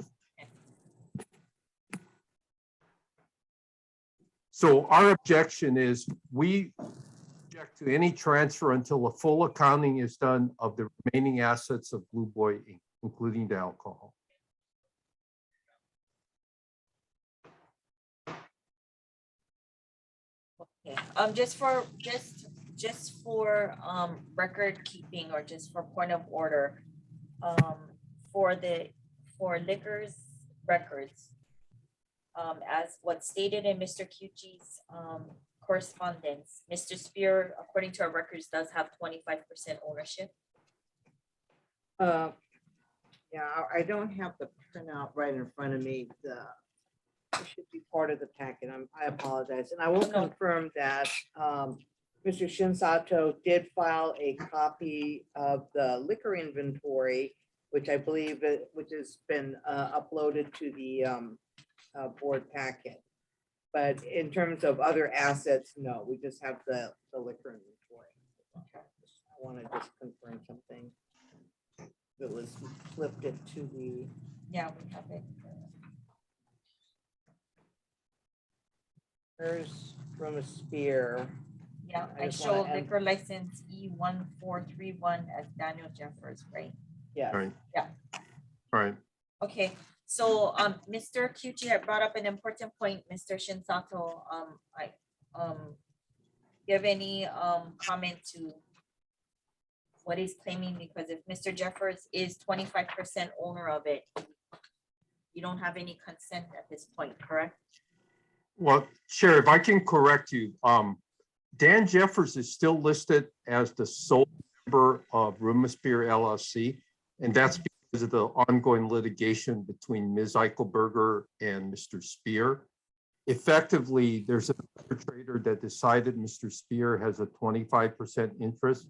So our objection is we object to any transfer until a full accounting is done of the remaining assets of Blue Boy Inc., including the alcohol. Okay. Just for record keeping or just for point of order, for liquors records, as what's stated in Mr. Kyuchi's correspondence, Mr. Spear, according to our records, does have 25% ownership. Yeah, I don't have the printout right in front of me. It should be part of the packet. I apologize. And I will confirm that Mr. Shinsato did file a copy of the liquor inventory, which I believe which has been uploaded to the board packet. But in terms of other assets, no, we just have the liquor inventory. I want to just confirm something. It was flipped it to the, Yeah, we have it. there's from a spear. Yeah, I I just wanna show end- liquor license E1431 as Daniel Jeffers, right? Yes. Right. Yeah. Right. Okay, so, Mr. Kyuchi had brought up an important point, Mr. Shinsato. You have any, comment to what he's claiming? Because if Mr. Jeffers is 25% owner of it, you don't have any consent at this point, correct? Well, Chair, if I can correct you, Dan Jeffers is still listed as the sole member of Rumosphere LLC, and that's because of the ongoing litigation between Ms. Eichelberger and Mr. Spear. Effectively, there's an arbitrator that decided Mr. Spear has a 25% interest,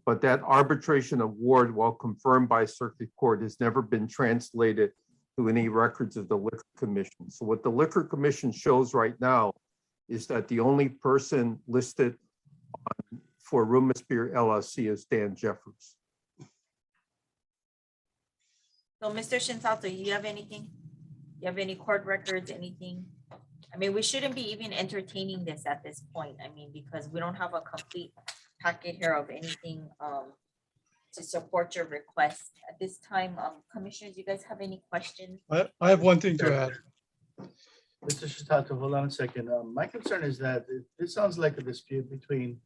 but that arbitration award, while confirmed by circuit court, has never been translated to any records of the Liquor Commission. So what the Liquor Commission shows right now is that the only person listed for Rumosphere LLC is Dan Jeffers. So, Mr. Shinsato, you have anything? You have any court records, anything? I mean, we shouldn't be even entertaining this at this point. I mean, because we don't have a complete packet here of anything to support your request. At this time, commissioners, you guys have any questions? I have one thing to add. Mr. Shitato, hold on a second. My concern is that this sounds like a dispute between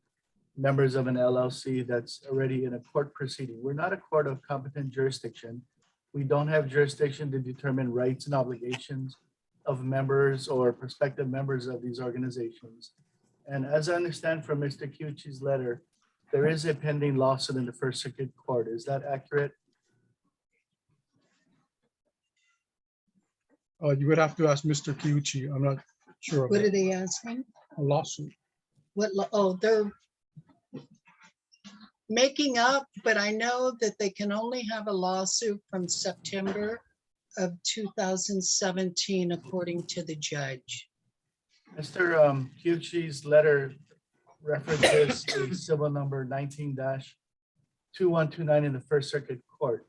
members of an LLC that's already in a court proceeding. We're not a court of competent jurisdiction. We don't have jurisdiction to determine rights and obligations of members or prospective members of these organizations. And as I understand from Mr. Kyuchi's letter, there is a pending lawsuit in the First Circuit Court. Is that accurate? You would have to ask Mr. Kyuchi. I'm not sure. of What are that. they asking? A lawsuit. They're making up, but I know that they can only have a lawsuit from September of 2017, according to the judge. Mr. Kyuchi's letter references a civil number 19-2129 in the First Circuit Court.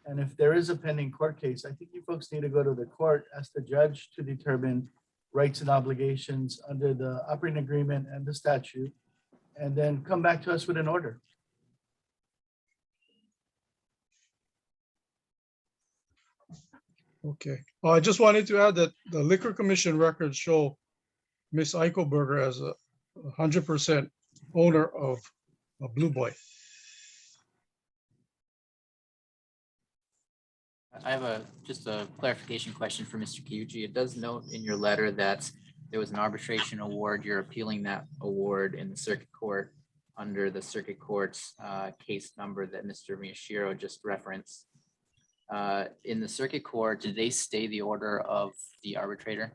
And if there is a pending court case, I think you folks need to go to the court, ask the judge to determine rights and obligations under the operating agreement and the statute, and then come back to us with an order. Okay. I just wanted to add that the Liquor Commission records show Miss Eichelberger as a 100% owner of a Blue Boy. I have just a clarification question for Mr. Kyuchi. It does note in your letter that there was an arbitration award. You're appealing that award in the circuit court under the circuit court's case number that Mr. Miyashiro just referenced. In the circuit court, did they stay the order of the arbitrator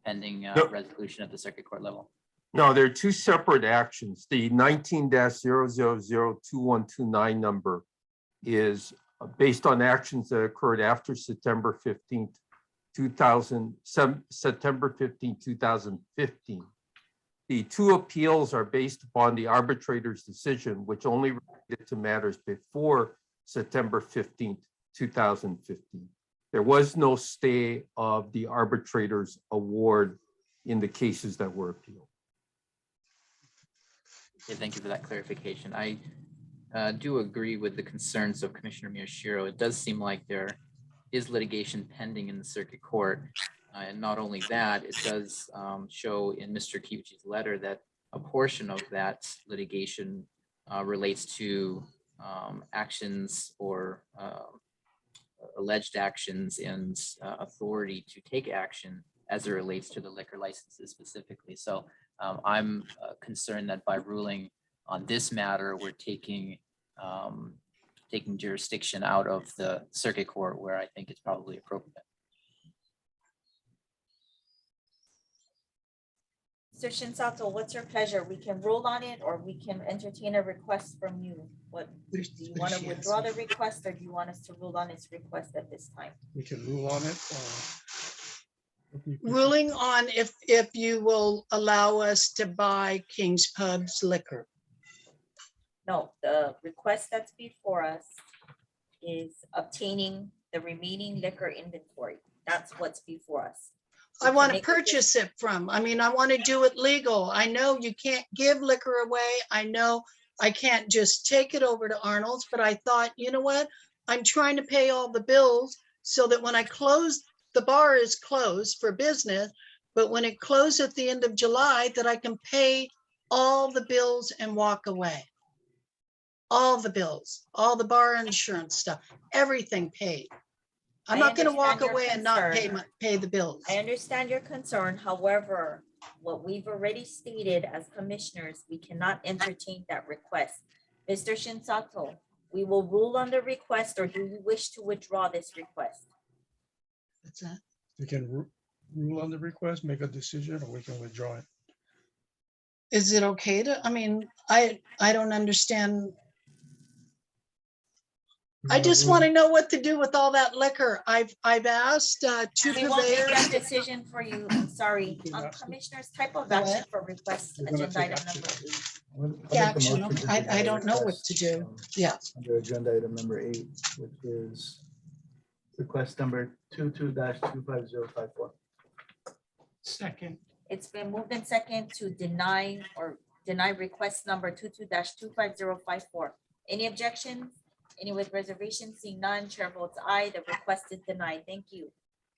pending No. resolution at the circuit court level? No, there are two separate actions. The 19-0002129 number is based on actions that occurred after September 15th, 2015. The two appeals are based upon the arbitrator's decision, which only related to matters before September 15th, 2015. There was no stay of the arbitrator's award in the cases that were appealed. Okay, thank you for that clarification. I do agree with the concerns of Commissioner Miyashiro. It does seem like there is litigation pending in the circuit court. And not only that, it does show in Mr. Kyuchi's letter that a portion of that litigation relates to actions or alleged actions and authority to take action as it relates to the liquor licenses specifically. So I'm concerned that by ruling on this matter, we're taking jurisdiction out of the circuit court where I think it's probably appropriate. Mr. Shinsato, what's your pleasure? We can rule on it or we can entertain a request from you. What, do you want to withdraw the request or do you want us to rule on his request at this time? We can rule on it. ruling on if you will allow us to buy King's Pub's liquor. No, the request that's before us is obtaining the remaining liquor inventory. That's what's before us. I want to make a purchase it from, I mean, I want to do it legal. I know you can't give liquor away. I know I can't just take it over to Arnold's, but I thought, you know what? I'm trying to pay all the bills so that when I close, the bar is closed for business, but when it closes at the end of July, that I can pay all the bills and walk away. All the bills, all the bar insurance stuff, everything paid. I'm I not gonna walk understand your away and not concern. pay the bills. I understand your concern. However, what we've already stated as commissioners, we cannot entertain that request. Mr. Shinsato, we will rule on the request, or do you wish to withdraw this request? What's that? We can rule on the request, make a decision, or we can withdraw it. Is it okay to, I mean, I don't understand. I just want to know what to do with all that liquor. I've asked two We won't make that purveyors. decision for you. I'm sorry. You can ask them. Commissioners, type of What? action for request You're gonna agenda take item action. number 8. I'll make Yeah, a action, motion to I deny don't know what to request, do. Yeah. Under agenda item number 8, which is request number 22-25054. Second. It's been moved in second to deny request number 22-25054. Any objections? Any with reservation? Seeing none, chair votes aye. The request is denied. Thank you.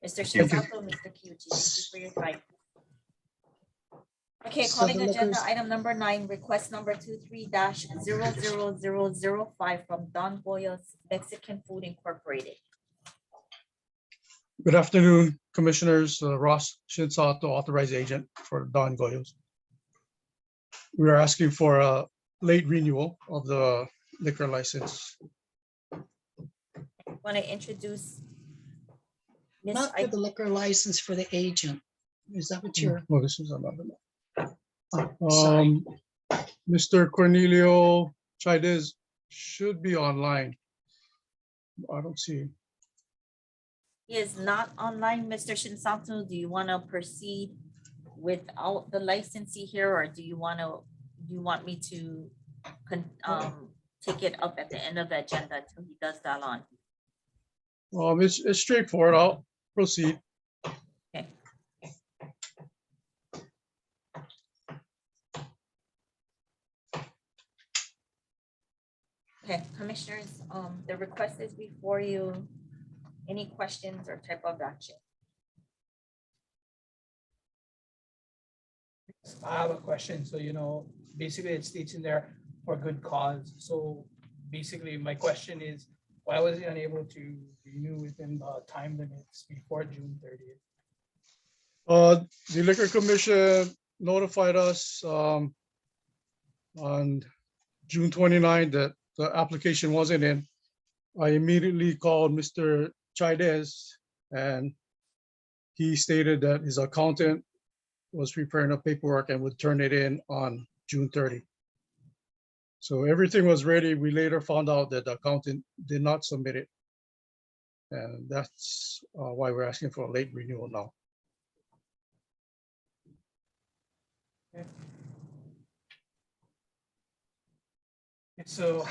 Mr. you. Shinsato, Mr. Kyuchi, thank you for your time. Okay, So calling the agenda liquors- item number 9, request number 23-00005 from Don Boyos Mexican Food Incorporated. Good afternoon, Commissioners. Ross Shinsato, authorized agent for Don Goyos. We are asking for a late renewal of the liquor license. Want to introduce Miss Not for the liquor license, for the agent. Is that what you're? Oh, this is another Sorry. one. Mr. Cornelio Chaidez should be online. I don't see him. He is not online, Mr. Shinsato. Do you want to proceed without the licensee here, or do you want me to take it up at the end of the agenda until he does that on? It's straightforward. I'll proceed. Okay. Okay, commissioners, the request is before you. Any questions or type of action? I have a question. So, basically it states in there for good cause. So basically my question is, why was he unable to renew within the time limits before June 30th? The Liquor Commission notified us on June 29 that the application wasn't in. I immediately called Mr. Chaidez, and he stated that his accountant was preparing the paperwork and would turn it in on June 30. So everything was ready. We later found out that the accountant did not submit it. And that's why we're asking for a late renewal now. So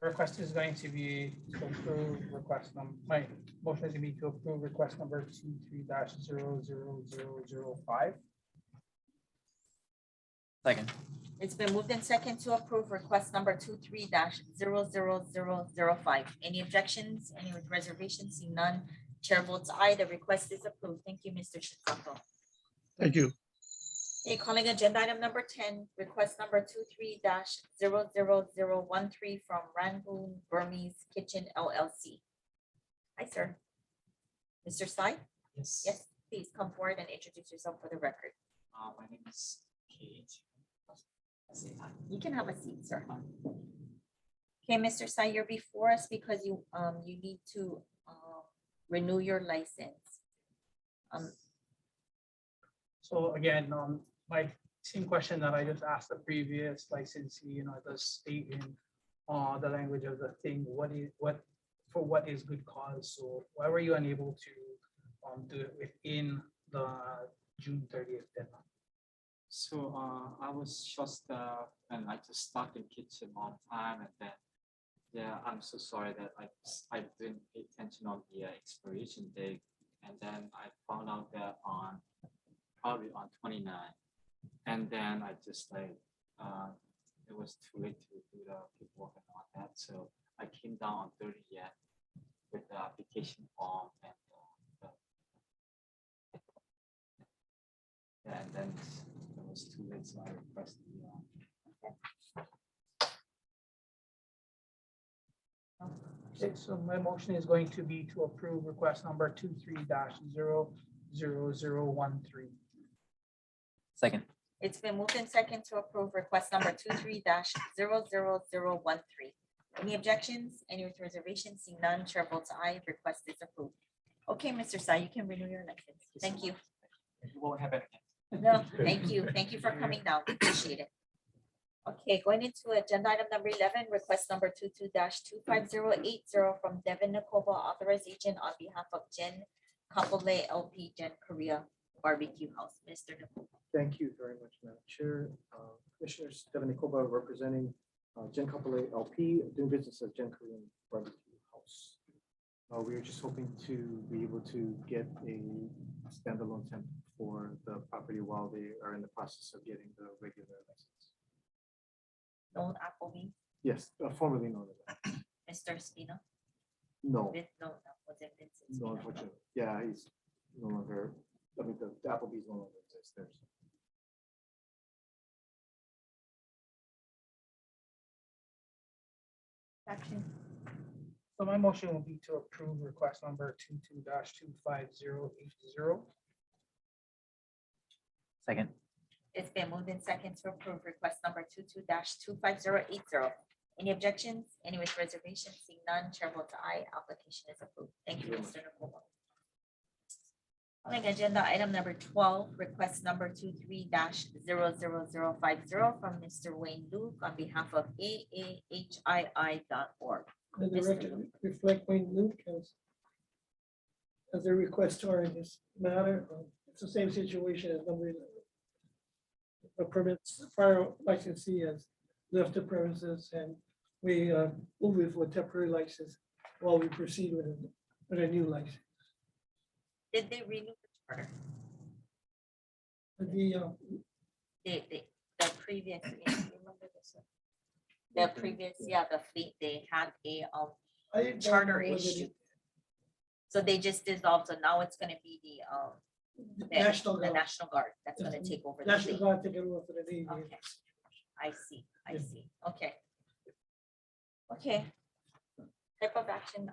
request is going to be to approve request number, my motion is to be to approve request number 23-00005. Second. It's been moved in second to approve request number 23-00005. Any objections? Any with reservations? Seeing none, chair votes aye. The request is approved. Thank you, Mr. Shinsato. Thank you. Okay, calling agenda item number 10, request number 23-00013 from Rangoon Burmese Kitchen LLC. Hi, sir. Mr. Sai? Yes, please come forward and introduce yourself for the record. My name is Kate. You can have a seat, sir. Okay, Mr. Sai, you're before us because you need to renew your license. So again, my same question that I just asked the previous licensee, it does state in the language of the thing, what for what is good cause. So why were you unable to do it within the June 30th deadline? So I was just and I just stuck in kitchen all the time, and then yeah, I'm so sorry that I didn't pay attention on the expiration date, and then I found out that probably on 29, and then I just like it was too late to do the paperwork and all that, so I came down on 30 yet with the application form and yeah, and then it was too late, so I requested Okay, so my motion is going to be to approve request number 23-00013. Second. It's been moved in second to approve request number 23-00013. Any objections? Any with reservations? Seeing none, chair votes aye. Request is approved. Okay, Mr. Sai, you can renew your license. Thank you. you won't have it again. No, thank you. Thank you for coming down. We appreciate it. Okay, going into agenda item number 11, request number 22-25080 from Devin Nakoba, authorized agent on behalf of Jen Kapolei LP, Jen Korea Barbecue House. Mr. Nakoba. Thank you very much, Madam Chair. Commissioners, Devin Nikoba representing Jen Kapolei LP, doing business as Jen Korean Barbecue House. We were just hoping to be able to get a standalone temp for the property while they are in the process of getting the regular license. Known Appleby, Yes, formerly known as that. Mr. Spina. No, No, was it Vincent no, Spina? unfortunately. Yeah, he's no longer, I mean, the Applebee's no longer exists there. So. Action. So my motion will be to approve request number 22-25080. Second. It's been moved in second to approve request number 22-25080. Any objections? Any with reservations? Seeing none, chair votes aye. Application is approved. Thank you, Mr. Nakoba. Calling agenda item number 12, request number 23-00050 from Mr. Wayne Luke on behalf of AAHII.org. Let the record reflect Wayne Luke as a requestor in this matter. It's the same situation as number 11. The permits, prior licensee has left the premises, and we move it for a temporary license while we proceed with a new license. Did they renew the charter? The The previous, you remember this one? The previous, yeah, the fleet, they had a I didn't know charter whether issue. So they just dissolved, so now it's gonna be the National the Guard. National Guard that's gonna Yes, take over the National fleet. Guard taking over for the Navy. Okay, I see, okay. Okay. Type of action,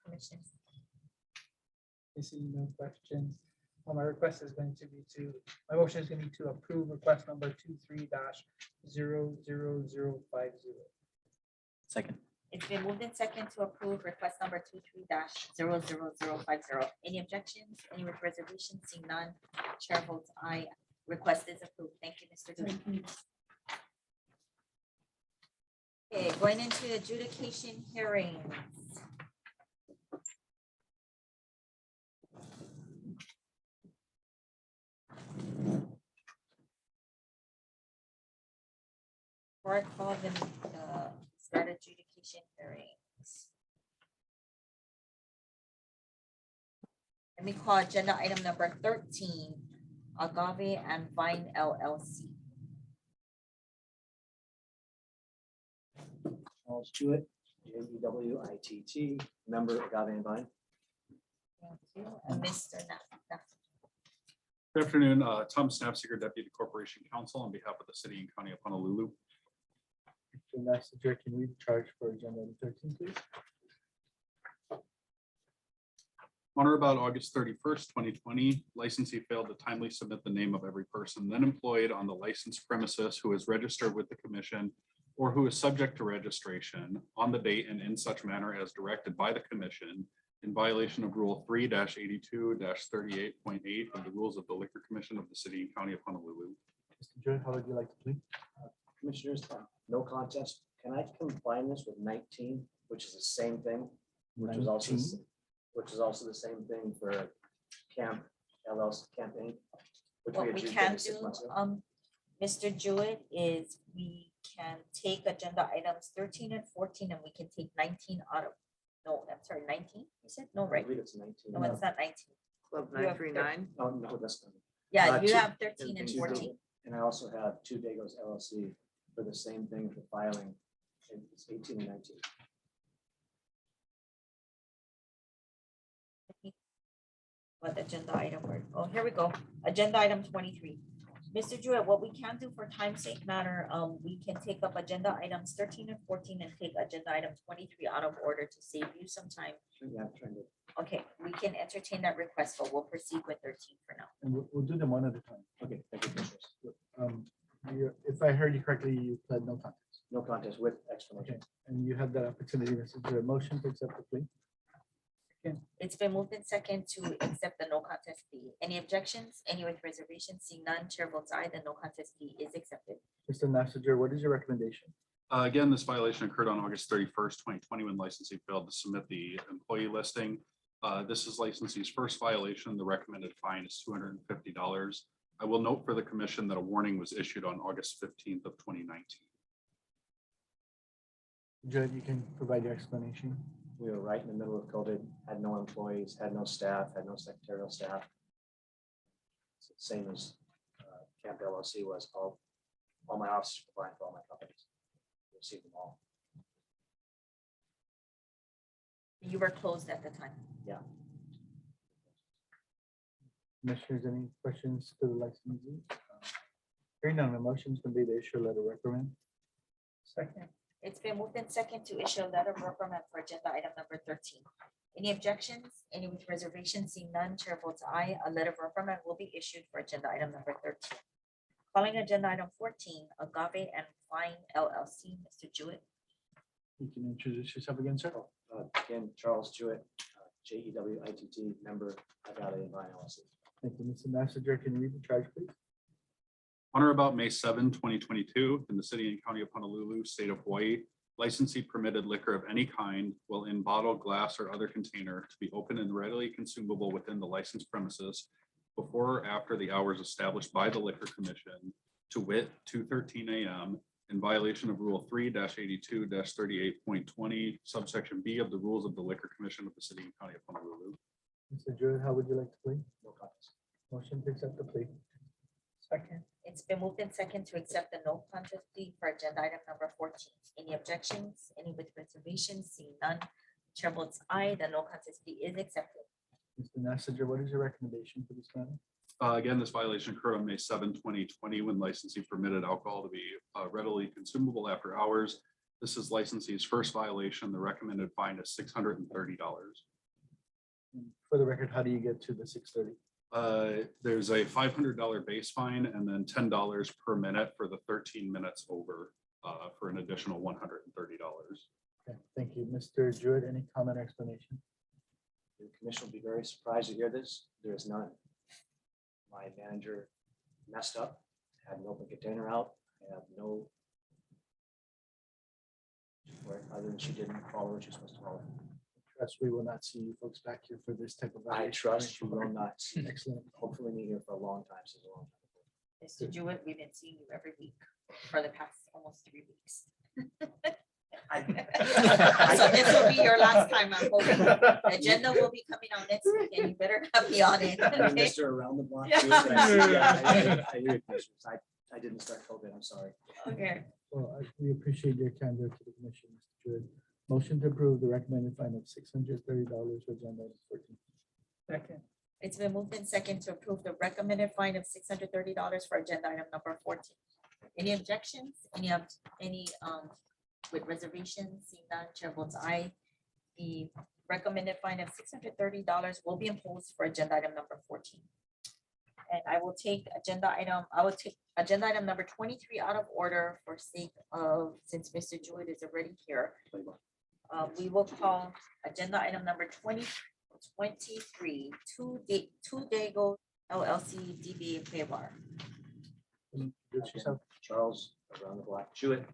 commissioners. I see no questions. My request is going to be my motion is going to be to approve request number 23-00050. Second. It's been moved in second to approve request number 23-00050. Any objections? Any with reservations? Seeing none, chair votes aye. Request is approved. Thank you, Mr. Luke. Thank you. Okay, going into adjudication hearings. Before I call them, start adjudication hearings. Let me call agenda item number 13, Agave and Vine LLC. Charles Jewett, JEWITT, member Agave and Vine. Thank you. And Mr. Knapp. Good afternoon, Tom Snapseeker, Deputy Corporation Counsel on behalf of the City and County of Honolulu. Mr. Chair, can we charge for agenda item 13, please? On or about August 31st, 2020, licensee failed to timely submit the name of every person then employed on the licensed premises who is registered with the commission or who is subject to registration on the date and in such manner as directed by the commission in violation of Rule 3-82-38.8 of the Rules of the Liquor Commission of the City and County of Honolulu. Mr. Joy, how would you like to plead? Commissioners, no contest. Can I combine this with 19, which is the same thing? which was also, 19. which is also the same thing for Camp LLC, Camp Inc. which What we adjudicated can 6 do, months ago. Mr. Jewett, is we can take agenda items 13 and 14 and we can take 19 out of, no, I'm sorry, 19, you said? No, I right? believe it's 19. No, it's not 19. Club You have 939. Oh, no, that's not. Yeah, you two- have 13 and two 14. Dago- And I also have 2 Dagos LLC for the same thing for filing. And it's 18 and 19. What agenda item were, oh, here we go, agenda item 23. Mr. Jewett, what we can do for time's sake matter, we can take up agenda items 13 and 14 and take agenda item 23 out of order to save you some time. Yeah, I'm trying to. Okay, we can entertain that request, but we'll proceed with 13 for now. And we'll do them one at a time. Okay, thank you, Commissioners. If I heard you correctly, you pled no contest. No contest with explanation. Okay, and you have that opportunity, Mr. Jewett. Motion to accept the plea. It's been moved in second to accept the no contest plea. Any objections? Any with reservations? Seeing none, chair votes aye, the no contest plea is accepted. Mr. Nasser, what is your recommendation? Again, this violation occurred on August 31st, 2020, when licensee failed to submit the employee listing. This is licensee's first violation. The recommended fine is $250. I will note for the commission that a warning was issued on August 15th of 2019. Judge, you can provide your explanation. We were right in the middle of COVID, had no employees, had no staff, had no secretarial staff. It's the same as Camp LLC was. All my officers were applying for all my companies. Received them all. You were closed at the time. Yeah. Commissioners, any questions to the licensee? Hearing none, the motion is going to be to issue a letter of reprimand. Second. It's been moved in second to issue a letter of reprimand for agenda item number 13. Any objections? Any with reservations? Seeing none, chair votes aye. A letter of reprimand will be issued for agenda item number 13. Calling agenda item 14, Agave and Fine LLC, Mr. Jewett. You can introduce yourself again, sir. Again, Charles Jewett, JEWITT, member Agave and Vine LLC. Thank you, Mr. Nasser. Can you read the charge, please? On or about May 7, 2022, in the city and county of Honolulu, state of Hawaii, licensee permitted liquor of any kind will in bottle, glass, or other container to be open and readily consumable within the licensed premises before or after the hours established by the Liquor Commission, to wit, 2:13 a.m. in violation of Rule 3-82-38.20, subsection B of the Rules of the Liquor Commission of the city and county of Honolulu. Mr. Jewett, how would you like to plead? No contest. Motion to accept the plea. Second. It's been moved in second to accept the no contest plea for agenda item number 14. Any objections? Any with reservations? Seeing none, chair votes aye. The no contest plea is accepted. Mr. Nasser, what is your recommendation for this matter? Again, this violation occurred on May 7, 2020, when licensee permitted alcohol to be readily consumable after hours. This is licensee's first violation. The recommended fine is $630. For the record, how do you get to the 6:30? There's a $500 base fine and then $10 per minute for the 13 minutes over for an additional $130. Okay, thank you. Mr. Jewett, any comment or explanation? The commission will be very surprised to hear this. There is none. My manager messed up, had an open container out. I have no. Other than she didn't follow what she's supposed to follow. Trust we will not see you folks back here for this type of. I violation. trust you will not see. Excellent. Hopefully me here for a long time. Since a long time. Mr. Jewett, we've been seeing you every week for the past almost 3 weeks. So this will be your last time, I'm hoping. The agenda will be coming out next week and you better be on it. I Okay? missed her around the block. too, but I hear you, Commissioners. I didn't start COVID. I'm sorry. Okay. Well, we appreciate your candor to the commission, Mr. Jewett. Motion to approve the recommended fine of $630 for agenda item 14. Second. It's been moved in second to approve the recommended fine of $630 for agenda item number 14. Any objections? Any with reservations? Seeing none, chair votes aye. The recommended fine of $630 will be imposed for agenda item number 14. And I will take agenda item number 23 out of order for sake of, since Mr. Jewett is already here. We will call agenda item number 23, Two Dago LLC DBA Paybar. Introduce yourself. Charles around the block. Jewett,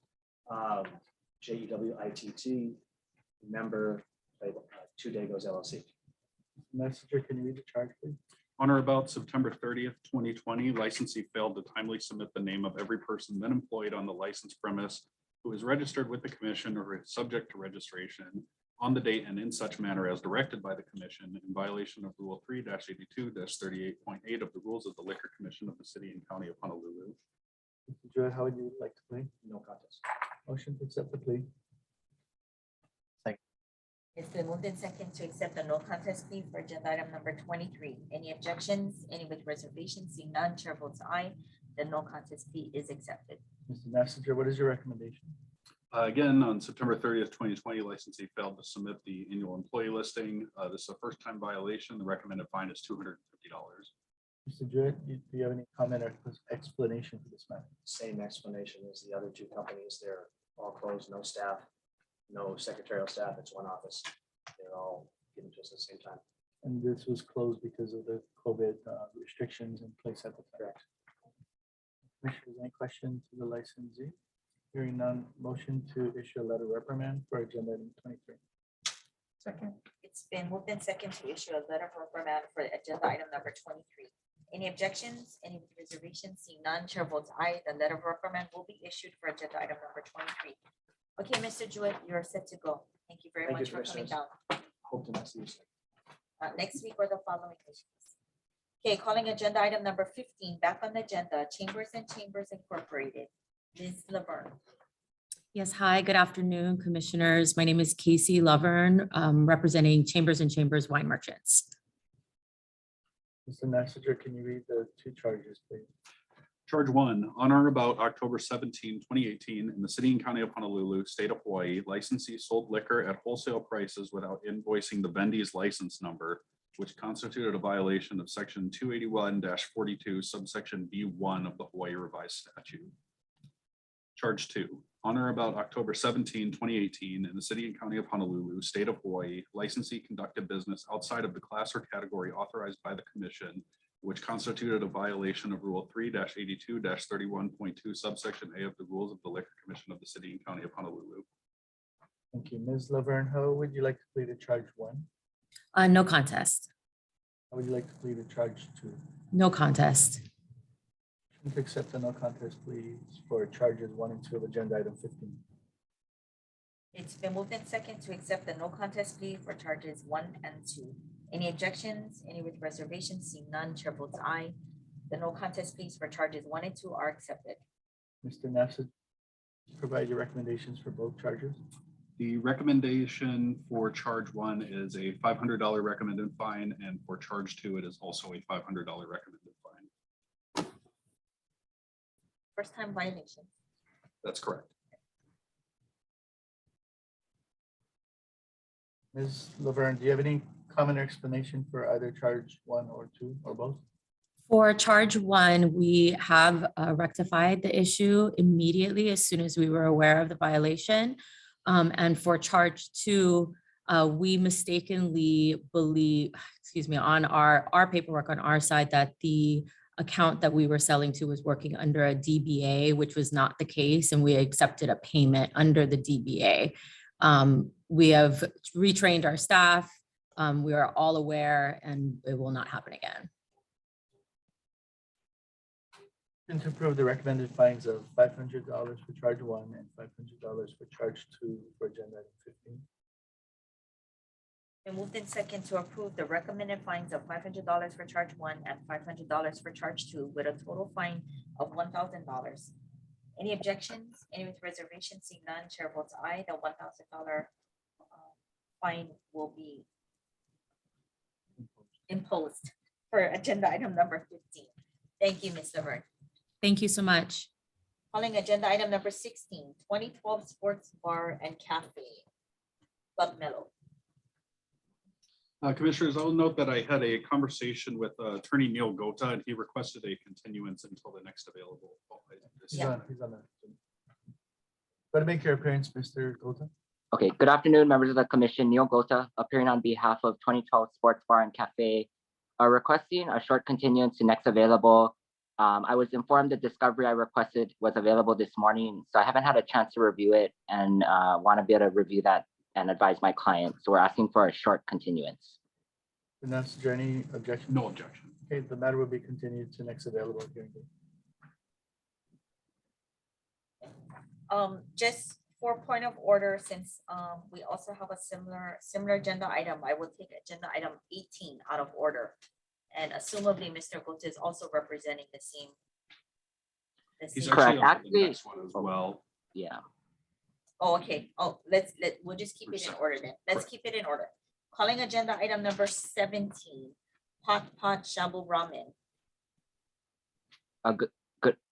JEWITT, member Two Dagos LLC. Messenger, can you read the charge, please? On or about September 30th, 2020, licensee failed to timely submit the name of every person then employed on the licensed premise who is registered with the commission or is subject to registration on the date and in such manner as directed by the commission in violation of Rule 3-82-38.8 of the Rules of the Liquor Commission of the City and County of Honolulu. Mr. Jewett, how would you like to plea? No contest. Motion to accept the plea. It's been moved in second to accept the no contest plea for agenda item number 23. Any objections? Any with reservations? Seeing none, chair votes aye. The no contest plea is accepted. Mr. Messenger, what is your recommendation? Again, on September 30th, 2020, licensee failed to submit the annual employee listing. This is a first-time violation. The recommended fine is $250. Mr. Jewett, do you have any comment or explanation for this matter? Same explanation as the other two companies. They're all closed, no staff, no secretarial staff. It's one office. They're all given to us at the same time. And this was closed because of the COVID restrictions in place at the time. Correct. Commissioners, any questions to the licensee? Hearing none, motion to issue a letter reprimand for agenda item 23. Second. It's been moved in second to issue a letter of reprimand for agenda item number 23. Any objections? Any with reservations? Seeing none, chair votes aye. The letter of reprimand will be issued for agenda item number 23. Okay, Mr. Jewett, you're set to go. Thank you very Thank you, much for coming Commissioners. down. Hope to not see you soon. Next week or the following week. Okay, calling agenda item number 15, back on the agenda, Chambers and Chambers Incorporated. Ms. Laverne. Yes, hi, good afternoon, commissioners. My name is Casey Lovern, representing Chambers and Chambers Wine Merchants. Mr. Messenger, can you read the two charges, please? Charge 1, on or about October 17, 2018, in the City and County of Honolulu, State of Hawaii, licensee sold liquor at wholesale prices without invoicing the vendee's license number, which constituted a violation of Section 281-42, subsection B1 of the Hawaii Revised Statute. Charge 2, on or about October 17, 2018, in the City and County of Honolulu, State of Hawaii, licensee conducted business outside of the class or category authorized by the Commission, which constituted a violation of Rule 3-82-31.2, subsection A of the Rules of the Liquor Commission of the City and County of Honolulu. Thank you. Ms. Laverne, how would you like to plead to charge 1? No contest. How would you like to plead to charge 2? No contest. To accept the no contest pleas for charges 1 and 2 of agenda item 15. It's been moved in second to accept the no contest plea for charges 1 and 2. Any objections? Any with reservations? Seeing none, chair votes aye. The no contest pleas for charges 1 and 2 are accepted. Mr. Nassar, provide your recommendations for both charges. The recommendation for charge 1 is a $500 recommended fine, and for charge 2, it is also a $500 recommended fine. First time violation. That's correct. Ms. Laverne, do you have any comment or explanation for either charge 1 or 2 or both? For charge 1, we have rectified the issue immediately as soon as we were aware of the violation. And for charge 2, we mistakenly believe, on our paperwork on our side, that the account that we were selling to was working under a DBA, which was not the case, and we accepted a payment under the DBA. We have retrained our staff. We are all aware, and it will not happen again. And to approve the recommended fines of $500 for charge 1 and $500 for charge 2 for agenda item 15. Been moved in second to approve the recommended fines of $500 for charge 1 and $500 for charge 2 with a total fine of $1,000. Any objections? Any with reservations? Seeing none, chair votes aye. The $1,000 fine will be imposed for agenda item number 15. Thank you, Ms. Laverne. Thank you so much. Calling agenda item number 16, 2012 Sports Bar and Cafe, Club Mellow. Commissioners, I'll note that I had a conversation with Attorney Neil Gota, and he requested a continuance until the next available. He's on that. Go to make your appearance, Mr. Gota. Okay, good afternoon, members of the commission. Neil Gota, appearing on behalf of 2012 Sports Bar and Cafe, requesting a short continuance to next available. I was informed the discovery I requested was available this morning, so I haven't had a chance to review it and want to be able to review that and advise my client. So we're asking for a short continuance. Vanessa, is there any objection? No objection. Okay, the matter will be continued to next available hearing date. Just for point of order, since we also have a similar agenda item, I will take agenda item 18 out of order. And assumably, Mr. Gota is also representing the same. He's Correct. actually on the Actually- next one as well. Yeah. Oh, okay. Oh, we'll just keep it in order then. Let's keep it in order. Calling agenda item number 17, Pot Shabu Ramen.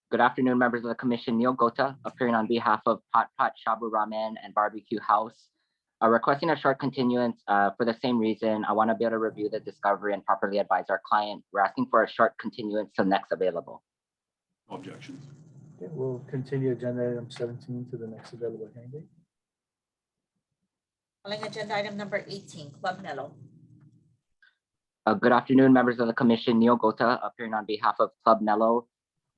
Good afternoon, members of the commission. Neil Gota, appearing on behalf of Pot Shabu Ramen and Barbecue House. Requesting a short continuance for the same reason. I want to be able to review the discovery and properly advise our client. We're asking for a short continuance till next available. No objections. Okay, we'll continue agenda item 17 to the next available hearing date. Calling agenda item number 18, Club Mellow. Good afternoon, members of the commission. Neil Gota, appearing on behalf of Club Mellow.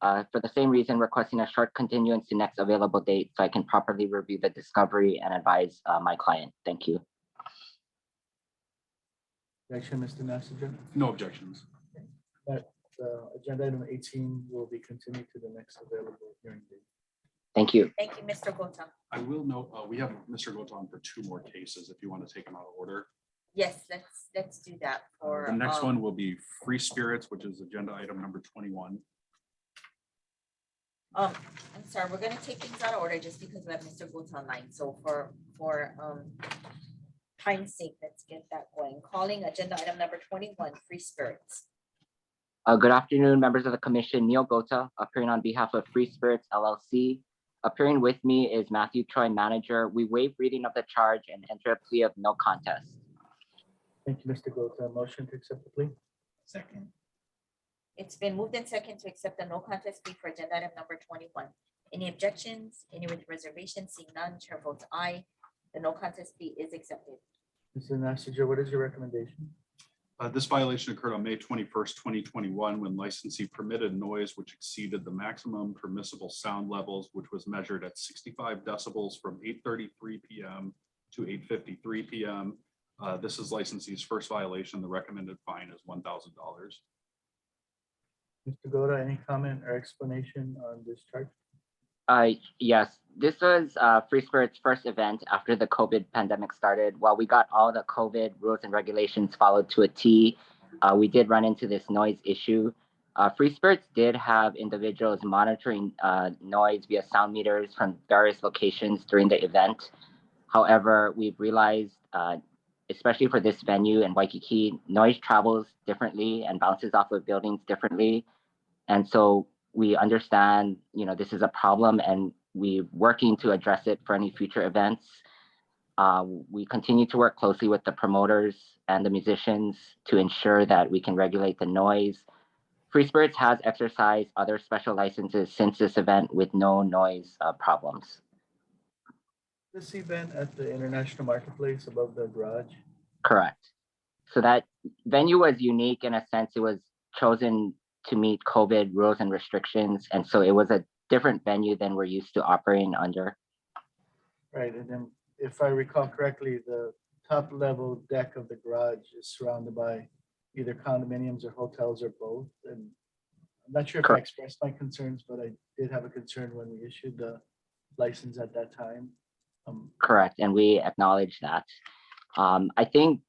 For the same reason, requesting a short continuance to next available date so I can properly review the discovery and advise my client. Thank you. Objection, Mr. Messenger. No objections. Agenda item 18 will be continued to the next available hearing date. Thank you. Thank you, Mr. Gota. I will note, we have Mr. Gota on for 2 more cases if you want to take them out of order. Yes, let's do that for. The next one will be Free Spirits, which is agenda item number 21. I'm sorry, we're gonna take things out of order just because we have Mr. Boots online. So for time's sake, let's get that going. Calling agenda item number 21, Free Spirits. Good afternoon, members of the commission. Neil Gota, appearing on behalf of Free Spirits LLC. Appearing with me is Matthew Troy, manager. We waive reading of the charge and enter a plea of no contest. Thank you, Mr. Gota. Motion to accept the plea. Second. It's been moved in second to accept the no contest plea for agenda item number 21. Any objections? Any with reservations? Seeing none, chair votes aye. The no contest plea is accepted. Mr. Messenger, what is your recommendation? This violation occurred on May 21st, 2021, when licensee permitted noise which exceeded the maximum permissible sound levels, which was measured at 65 decibels from 8:33 p.m. to 8:53 p.m. This is licensee's first violation. The recommended fine is $1,000. Mr. Gota, any comment or explanation on this charge? Yes, this was Free Spirit's first event after the COVID pandemic started. While we got all the COVID rules and regulations followed to a T, we did run into this noise issue. Free Spirits did have individuals monitoring noise via sound meters from various locations during the event. However, we've realized, especially for this venue in Waikiki, noise travels differently and bounces off of buildings differently. And so we understand, this is a problem and we're working to address it for any future events. We continue to work closely with the promoters and the musicians to ensure that we can regulate the noise. Free Spirits has exercised other special licenses since this event with no noise problems. This event at the International Marketplace above the garage? Correct. So that venue was unique in a sense. It was chosen to meet COVID rules and restrictions. And so it was a different venue than we're used to operating under. Right, and then if I recall correctly, the top level deck of the garage is surrounded by either condominiums or hotels or both. And I'm not sure if I expressed my concerns, but I did have a concern when we issued the license at that time. Correct, and we acknowledge that. I think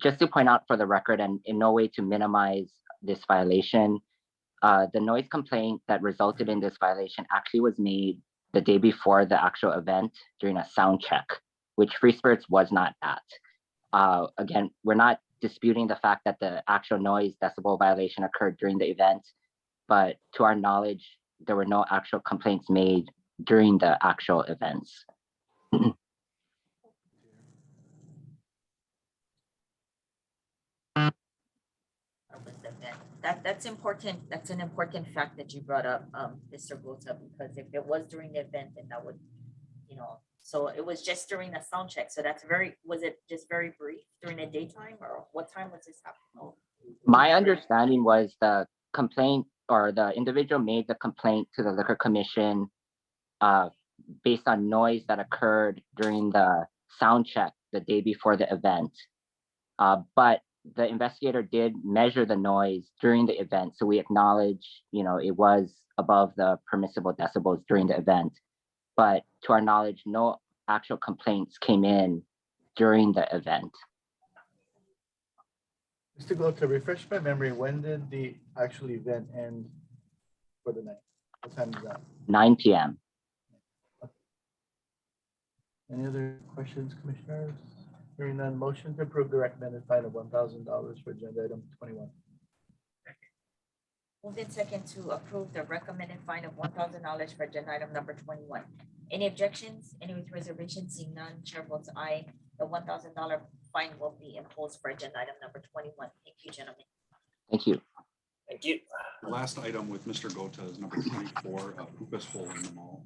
just to point out for the record and in no way to minimize this violation, the noise complaint that resulted in this violation actually was made the day before the actual event during a sound check, which Free Spirits was not at. Again, we're not disputing the fact that the actual noise decibel violation occurred during the event, but to our knowledge, there were no actual complaints made during the actual events. That's important. That's an important fact that you brought up, Mr. Gota, because if it was during the event, then that would, so it was just during the sound check. So was it just very brief during the daytime, or what time was this happening? My understanding was the complaint or the individual made the complaint to the Liquor Commission based on noise that occurred during the sound check the day before the event. But the investigator did measure the noise during the event. So we acknowledge, it was above the permissible decibels during the event. But to our knowledge, no actual complaints came in during the event. Mr. Gota, refresh my memory, when did the actual event end for the night? What time is that? 9 p.m. Any other questions, commissioners? Hearing none, motion to approve the recommended fine of $1,000 for agenda item 21. Moved in second to approve the recommended fine of $1,000 for agenda item number 21. Any objections? Any with reservations? Seeing none, chair votes aye. The $1,000 fine will be imposed for agenda item number 21. Thank you, gentlemen. Thank you. Thank you. The last item with Mr. Gota is number 24, Puka's Hole in the Mall.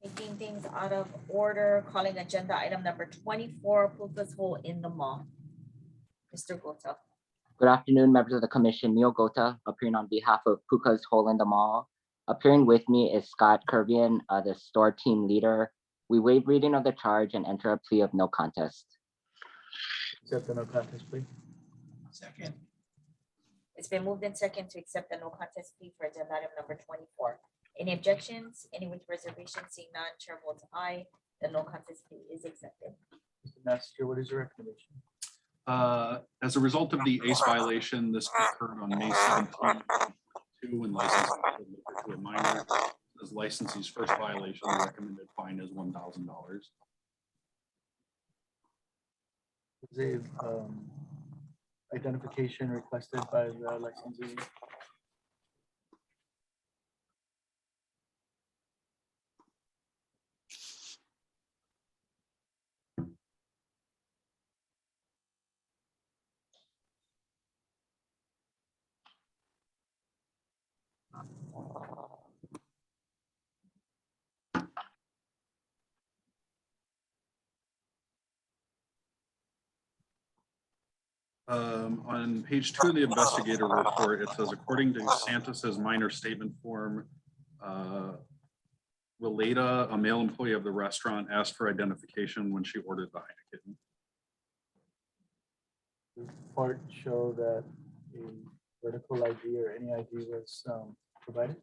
Taking things out of order, calling agenda item number 24, Puka's Hole in the Mall. Mr. Gota. Good afternoon, members of the commission. Neil Gota, appearing on behalf of Puka's Hole in the Mall. Appearing with me is Scott Kervian, the store team leader. We waive reading of the charge and enter a plea of no contest. Accept the no contest plea. Second. It's been moved in second to accept the no contest plea for agenda item number 24. Any objections? Any with reservations? Seeing none, chair votes aye. The no contest plea is accepted. Mr. Master, what is your recommendation? As a result of the ACE violation, this occurred on May 17th, when licensing liquor to a minor. As licensee's first violation, the recommended fine is $1,000. Is a identification requested by the licensee? On page 2 of the investigator report, it says, according to Santos's minor statement form, Relata, a male employee of the restaurant, asked for identification when she ordered the Heineken. The report show that a vertical ID or any ID was provided?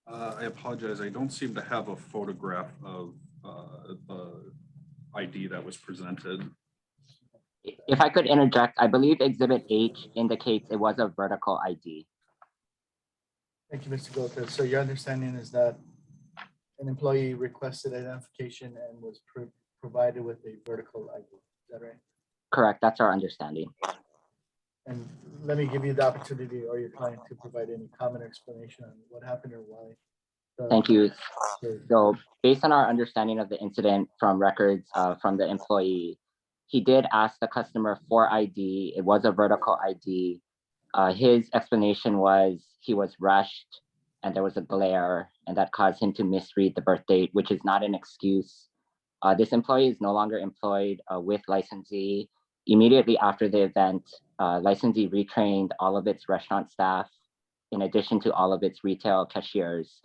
I apologize. I don't seem to have a photograph of the ID that was presented. If I could interject, I believe Exhibit H indicates it was a vertical ID. Thank you, Mr. Gota. So your understanding is that an employee requested identification and was provided with a vertical ID. Is that right? Correct, that's our understanding. And let me give you the opportunity or your client to provide any comment or explanation on what happened or why. Thank you. Sure. So based on our understanding of the incident from records from the employee, he did ask the customer for ID. It was a vertical ID. His explanation was he was rushed and there was a glare and that caused him to misread the birth date, which is not an excuse. This employee is no longer employed with licensee. Immediately after the event, licensee retrained all of its restaurant staff, in addition to all of its retail cashiers,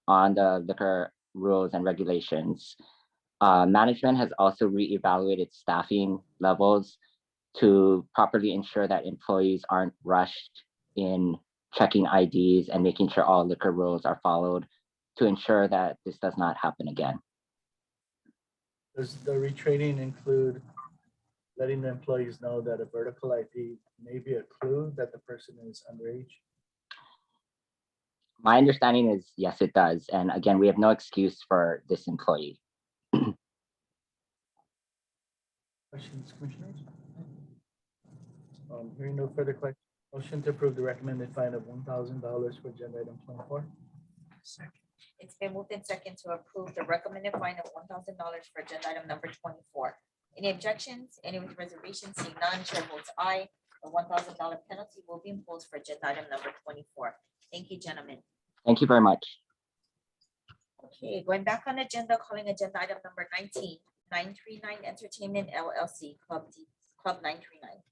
on the liquor rules and regulations. Management has also reevaluated staffing levels to properly ensure that employees aren't rushed in checking IDs and making sure all liquor rules are followed to ensure that this does not happen again. Does the retraining include letting the employees know that a vertical ID may be a clue that the person is underage? My understanding is yes, it does. And again, we have no excuse for this employee. Questions, commissioners? Hearing no further questions, motion to approve the recommended fine of $1,000 for agenda item 24. Second. It's been moved in second to approve the recommended fine of $1,000 for agenda item number 24. Any objections? Any with reservations? Seeing none, chair votes aye. The $1,000 penalty will be imposed for agenda item number 24. Thank you, gentlemen. Thank you very much. Okay, going back on agenda, calling agenda item number 19, 939 Entertainment LLC, Club 939.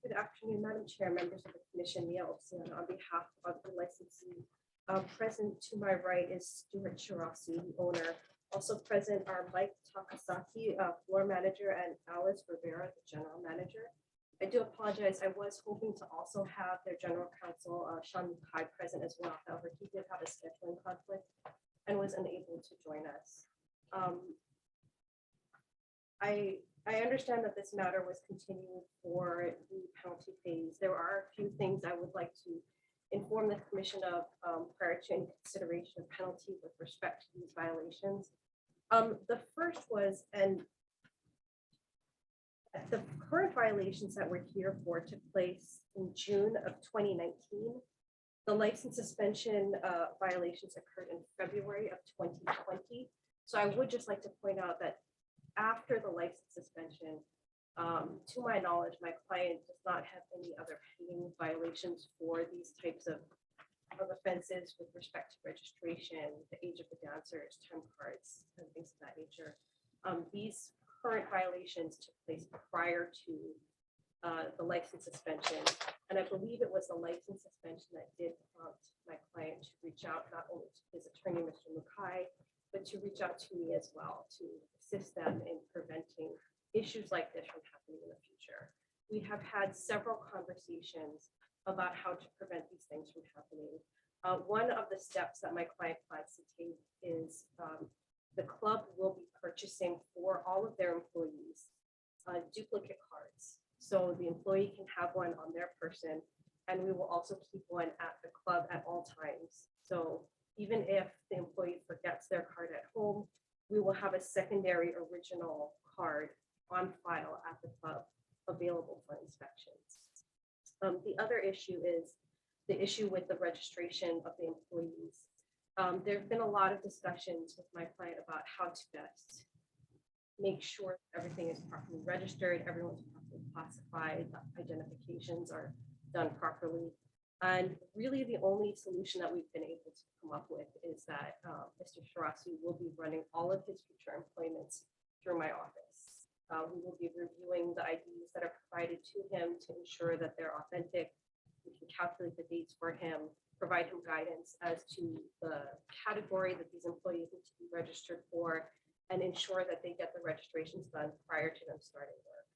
Good afternoon, Madam Chair, members of the commission, Mia Oxiana, on behalf of the licensee. Present to my right is Stuart Shirasi, the owner. Also present are Mike Takasaki, floor manager, and Alice Rivera, the general manager. I do apologize. I was hoping to also have their general counsel, Sean Mukai, present as well. However, he did have a scheduling conflict and was unable to join us. I understand that this matter was continued for the penalty phase. There are a few things I would like to inform the commission of prior to any consideration of penalty with respect to these violations. The first was, and the current violations that we're here for took place in June of 2019. The license suspension violations occurred in February of 2020. So I would just like to point out that after the license suspension, to my knowledge, my client does not have any other pending violations for these types of offenses with respect to registration, the age of the dancers, time cards, and things of that nature. These current violations took place prior to the license suspension. And I believe it was the license suspension that did prompt my client to reach out not only to his attorney, Mr. Mukai, but to reach out to me as well to assist them in preventing issues like this from happening in the future. We have had several conversations about how to prevent these things from happening. One of the steps that my client plans to take is the club will be purchasing for all of their employees duplicate cards. So the employee can have one on their person, and we will also keep one at the club at all times. So even if the employee forgets their card at home, we will have a secondary original card on file at the club available for inspections. The other issue is the issue with the registration of the employees. There have been a lot of discussions with my client about how to best make sure everything is properly registered, everyone's properly classified, identifications are done properly. And really the only solution that we've been able to come up with is that Mr. Shirasi will be running all of his future employments through my office. We will be reviewing the IDs that are provided to him to ensure that they're authentic. We can calculate the dates for him, provide him guidance as to the category that these employees need to be registered for, and ensure that they get the registrations done prior to them starting work.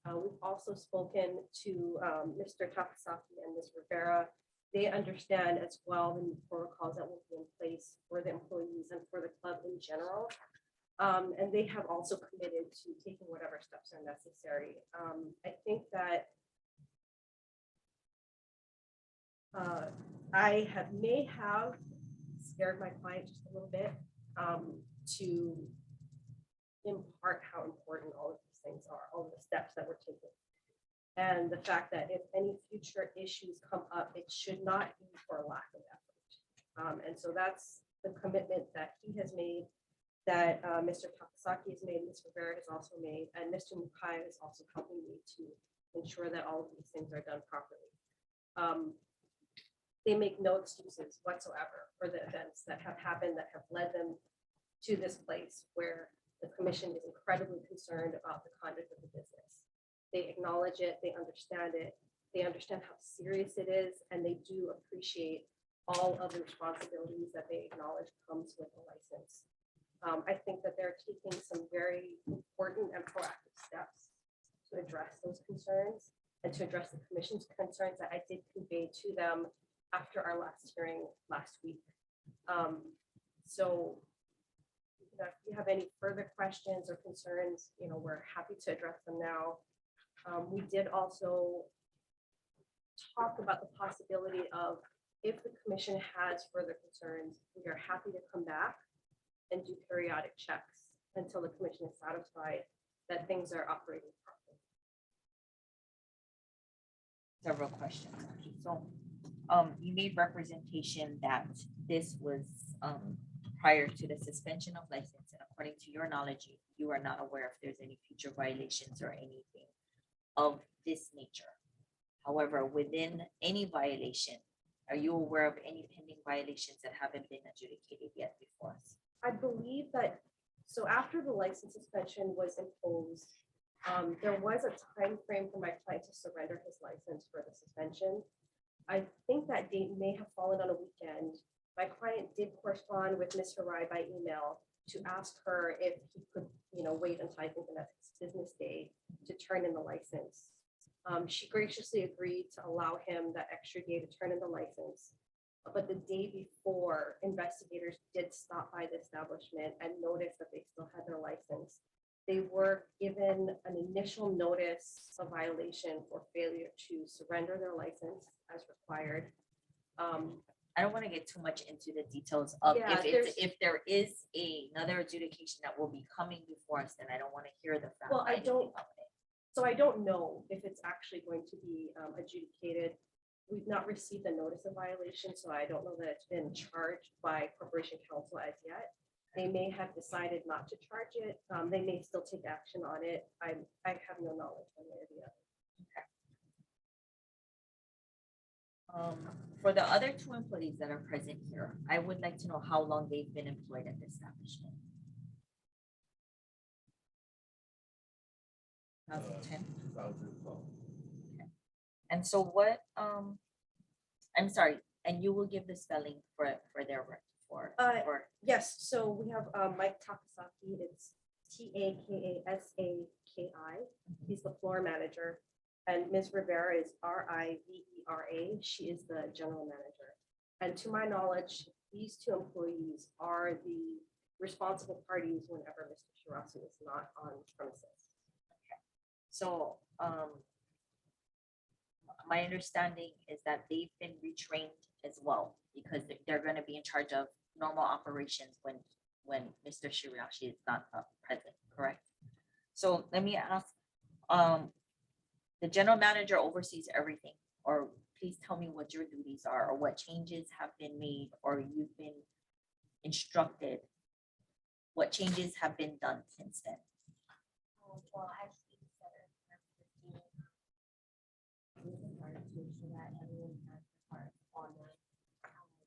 We've also spoken to Mr. Takasaki and Ms. Rivera. They understand as well the new protocols that will be in place for the employees and for the club in general. And they have also committed to taking whatever steps are necessary. I think that I may have scared my client just a little bit to impart how important all of these things are, all of the steps that we're taking. And the fact that if any future issues come up, it should not be for a lack of effort. And so that's the commitment that he has made, that Mr. Takasaki has made, Ms. Rivera has also made, and Mr. Mukai is also helping me to ensure that all of these things are done properly. They make no excuses whatsoever for the events that have happened that have led them to this place where the commission is incredibly concerned about the conduct of the business. They acknowledge it, they understand how serious it is, and they do appreciate all of the responsibilities that they acknowledge comes with a license. I think that they're taking some very important and proactive steps to address those concerns and to address the commission's concerns that I did convey to them after our last hearing last week. So if you have any further questions or concerns, we're happy to address them now. We did also talk about the possibility of, if the commission has further concerns, we are happy to come back and do periodic checks until the commission is satisfied that things are operating properly. Several questions. So you made representation that this was prior to the suspension of license, and according to your knowledge, you are not aware if there's any future violations or anything. of this nature. However, within any violation, are you aware of any pending violations that haven't been adjudicated yet before us? I believe that, so after the license suspension was imposed, there was a time frame for my client to surrender his license for the suspension. I think that date may have fallen on a weekend. My client did correspond with Ms. Harai by email to ask her if he could, wait until I think the next business day to turn in the license. She graciously agreed to allow him that extra day to turn in the license. But the day before, investigators did stop by the establishment and noticed that they still had their license. They were given an initial notice of violation for failure to surrender their license as required. I don't want to get too much into the details of Yeah, if there is another adjudication that will be coming before us, then I don't want to hear the fact. Well, I don't know if it's actually going to be adjudicated. We've not received a notice of violation, so I don't know that it's been charged by Corporation Counsel as yet. They may have decided not to charge it. They may still take action on it. I have no knowledge one way or the other. For the other two employees that are present here, I would like to know how long they've been employed at the establishment. 2010. 2012. And so what, I'm sorry, and you will give the spelling for their work for. Yes, so we have Mike Takasaki. It's Takasaki. He's the floor manager. And Ms. Rivera is Rivera. She is the general manager. And to my knowledge, these two employees are the responsible parties whenever Mr. Shirasu is not on premises. So my understanding is that they've been retrained as well, because they're going to be in charge of normal operations when Mr. Shirashi is not present, correct? So let me ask, the general manager oversees everything, or please tell me what your duties are, or what changes have been made, or you've been instructed. What changes have been done since then? Well, actually, to make sure that everyone has the card online.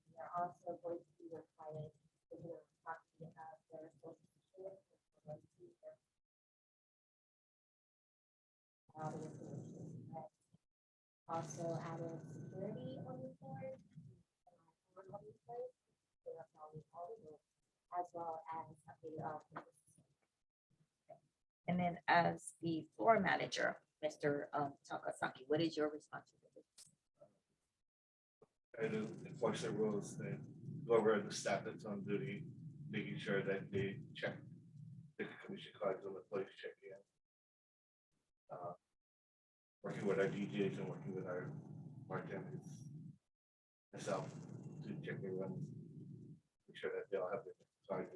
We are also going to be required to do a copy of their social security. All the information, but also added security on the board. As well as updated all. And then as the floor manager, Mr. Takasaki, what is your responsibility? I do enforce the rules and go over the staff that's on duty, making sure that they check the commission cards when the police check in. Working with our DJs and working with our bartenders, myself, to check everyone, make sure that they all have their cards.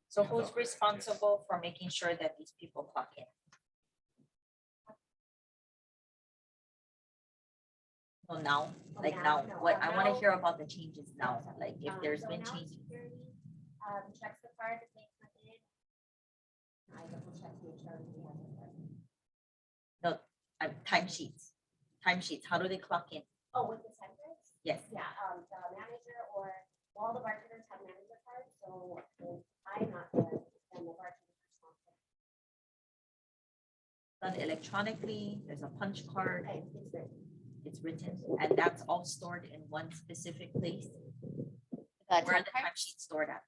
So who's responsible for making sure that these people clock in? Well, now, like now, what I want to hear about the changes now, like if there's been changes. Checks the card that they put in. I double check to make sure everything has it. No, timesheets, how do they clock in? Oh, with the centers? Yes. Yeah, the manager or all the bartenders have manager cards, so if I'm not there, then the bartender's responsible. Done electronically, there's a punch card. It's written. It's written, and that's all stored in one specific place. The Where are time the cards? timesheets stored at?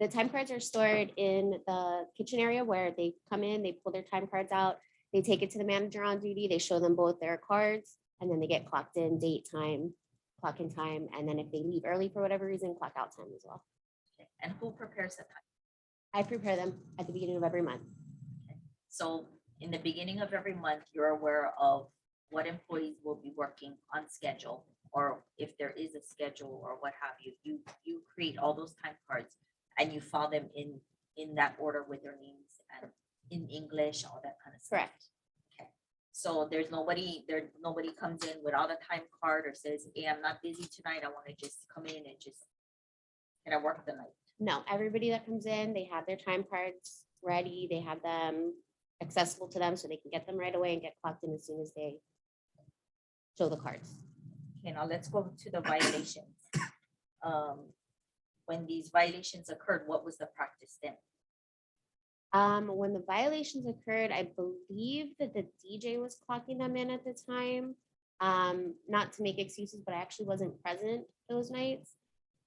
The time cards are stored in the kitchen area where they come in, they pull their time cards out, they take it to the manager on duty, they show them both their cards, and then they get clocked in, date, time, clock in time, and then if they leave early for whatever reason, clock out time as well. Okay. And who prepares the time? I prepare them at the beginning of every month. Okay. So in the beginning of every month, you're aware of what employees will be working on schedule, or if there is a schedule or what have you, you create all those time cards and you file them in that order with their names and in English, all that kind of stuff. Correct. Okay. So nobody comes in without a time card or says, hey, I'm not busy tonight. I want to just come in and just, can I work the night? No, everybody that comes in, they have their time cards ready. They have them accessible to them so they can get them right away and get clocked in as soon as they show the cards. Okay, now let's go to the violations. When these violations occurred, what was the practice then? When the violations occurred, I believe that the DJ was clocking them in at the time. Not to make excuses, but I actually wasn't present those nights.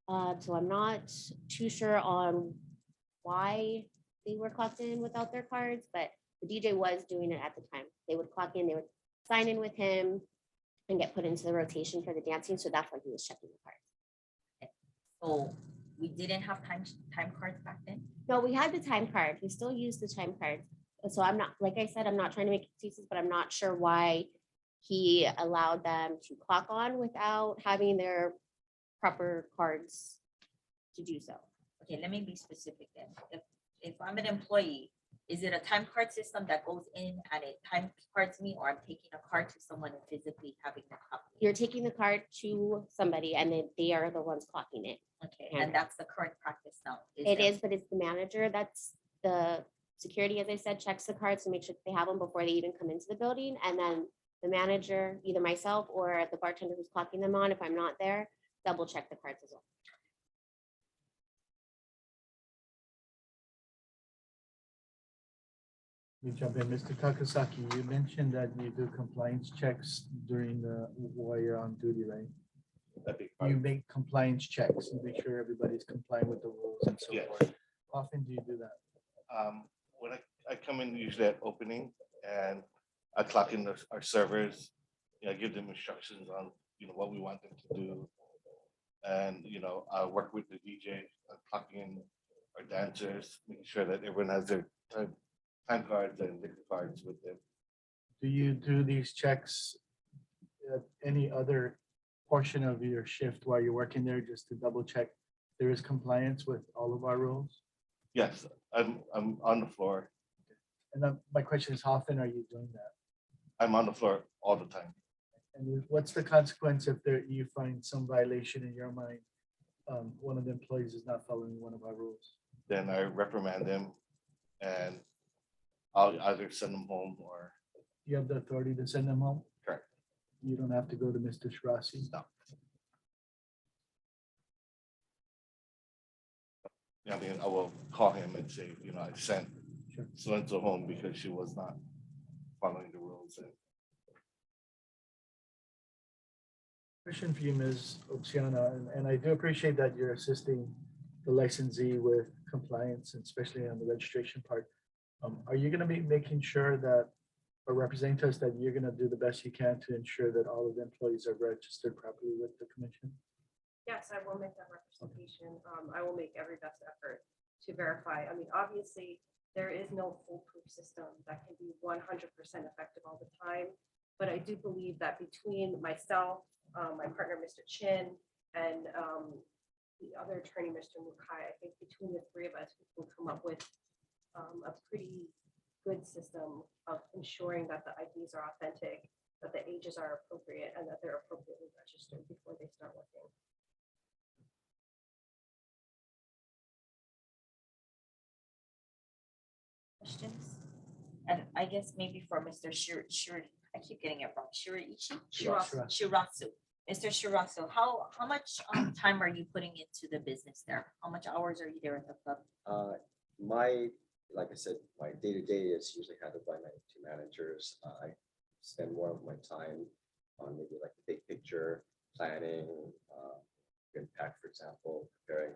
So I'm not too sure on why they were clocked in without their cards, but the DJ was doing it at the time. They would clock in, they would sign in with him and get put into the rotation for the dancing. So that's why he was checking the cards. So we didn't have time cards back then? No, we had the time card. We still use the time cards. So I'm not, like I said, I'm not trying to make excuses, but I'm not sure why he allowed them to clock on without having their proper cards to do so. Okay, let me be specific then. If I'm an employee, is it a time card system that goes in and it time cards me, or I'm taking a card to someone and physically having the copy? You're taking the card to somebody and then they are the ones clocking it. Okay, and that's the current practice now. It is, but it's the manager. That's the security, as I said, checks the cards to make sure that they have them before they even come into the building. And then the manager, either myself or the bartender who's clocking them on, if I'm not there, double check the cards as well. You jump in, Mr. Takasaki, you mentioned that you do compliance checks during the, while you're on duty, right? You make compliance checks and make sure everybody's complying with the rules and so forth. How often do you do that? When I come in usually at opening and I clock in our servers, I give them instructions on, what we want them to do. And, I work with the DJ, clocking in our dancers, making sure that everyone has their time cards and liquor cards with them. Do you do these checks at any other portion of your shift while you're working there, just to double check there is compliance with all of our rules? Yes, I'm on the floor. And then my question is, how often are you doing that? I'm on the floor all the time. And what's the consequence if you find some violation in your mind? One of the employees is not following one of our rules. Then I reprimand them and I'll either send them home or. You have the authority to send them home? Correct. You don't have to go to Mr. Shirasi? No. I mean, I will call him and say, I sent so-and-so home because she was not following the rules. Question for you, Ms. Oxiana, and I do appreciate that you're assisting the licensee with compliance, and especially on the registration part. Are you going to be making sure that, or representing to us that you're going to do the best you can to ensure that all of the employees are registered properly with the commission? Yes, I will make that representation. I will make every best effort to verify. I mean, obviously, there is no foolproof system that can be 100% effective all the time. But I do believe that between myself, my partner, Mr. Chin, and the other attorney, Mr. Mukai, I think between the three of us, we can come up with a pretty good system of ensuring that the IDs are authentic, that the ages are appropriate, and that they're appropriately registered before they start working. Questions? And I guess maybe for Mr. I keep getting it wrong. Shirasu. Mr. Shirasu, how much time are you putting into the business there? How much hours are you there at the club? Like I said, my day-to-day is usually handled by my two managers. I spend more of my time on maybe like the big picture, planning, impact, for example, preparing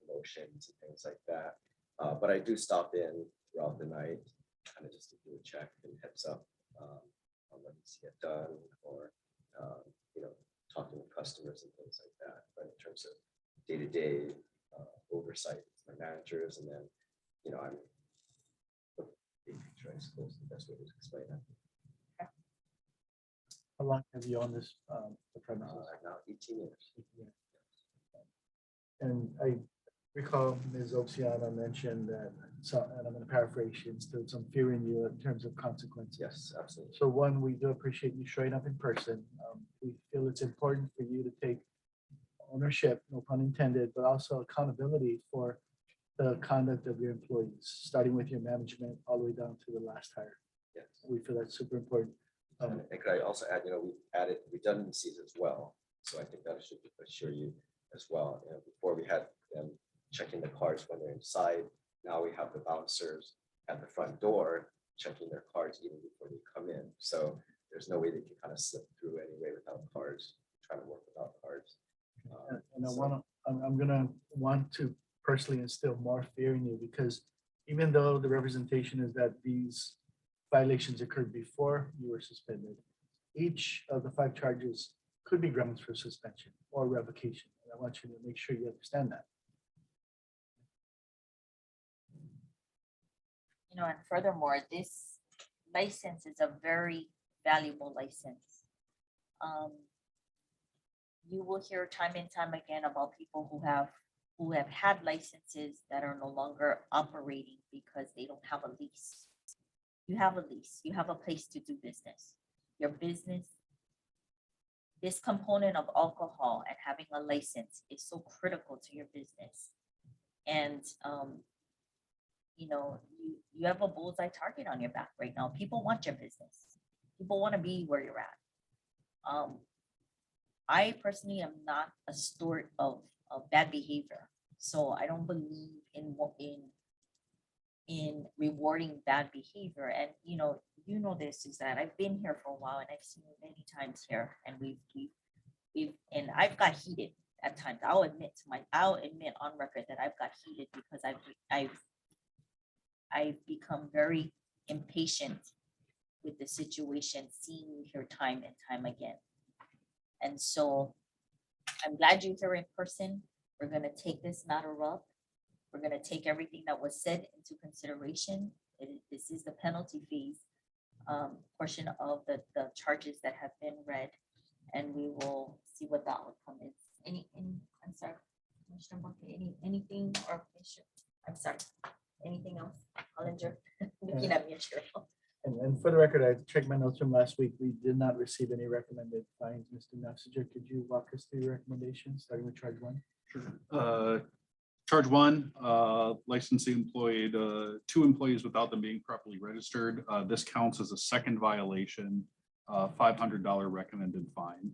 promotions and things like that. But I do stop in throughout the night, kind of just to do a check and heads up on what needs to get done, or talking with customers and things like that. But in terms of day-to-day oversight, it's my managers, and then I'm the big picture, I suppose, the best way to explain that. How long have you owned this the premises? Now 18 years. And I recall Ms. Oxiana mentioned that, and I'm going to paraphrase, she instilled some fear in you in terms of consequences. Yes, absolutely. So one, we do appreciate you showing up in person. We feel it's important for you to take ownership, no pun intended, but also accountability for the conduct of your employees, starting with your management all the way down to the last hire. Yes. We feel that's super important. And could I also add, we've added redundancies as well. So I think that should assure you as well. Before we had them checking the cards when they're inside. Now we have the bouncers at the front door checking their cards even before they come in. So there's no way they can kind of slip through anyway without cards, trying to work without cards. And I'm gonna want to personally instill more fear in you, because even though the representation is that these violations occurred before you were suspended, each of the 5 charges could be grounds for suspension or revocation. And I want you to make sure you understand that. And furthermore, this license is a very valuable license. You will hear time and time again about people who have had licenses that are no longer operating because they don't have a lease. You have a lease, you have a place to do business. Your business, this component of alcohol and having a license is so critical to your business. And you have a bullseye target on your back right now. People want your business. People want to be where you're at. I personally am not a steward of bad behavior. So I don't believe in rewarding bad behavior. And this is that I've been here for a while and I've seen it many times here, and and I've got heated at times. I'll admit on record that I've got heated because I've become very impatient with the situation, seeing you here time and time again. And so I'm glad you're here in person. We're going to take this matter up. We're going to take everything that was said into consideration. This is the penalty phase portion of the charges that have been read, and we will see what the outcome is. I'm sorry, Commissioner Bonte, anything, or Commissioner, I'm sorry, anything else? Hollinger, looking at me, Cheryl. And for the record, I checked my notes from last week. We did not receive any recommended fines. Mr. Messenger, could you walk us through your recommendations, starting with charge 1? Sure. Charge 1, licensee employed 2 employees without them being properly registered. This counts as a second violation, $500 recommended fine.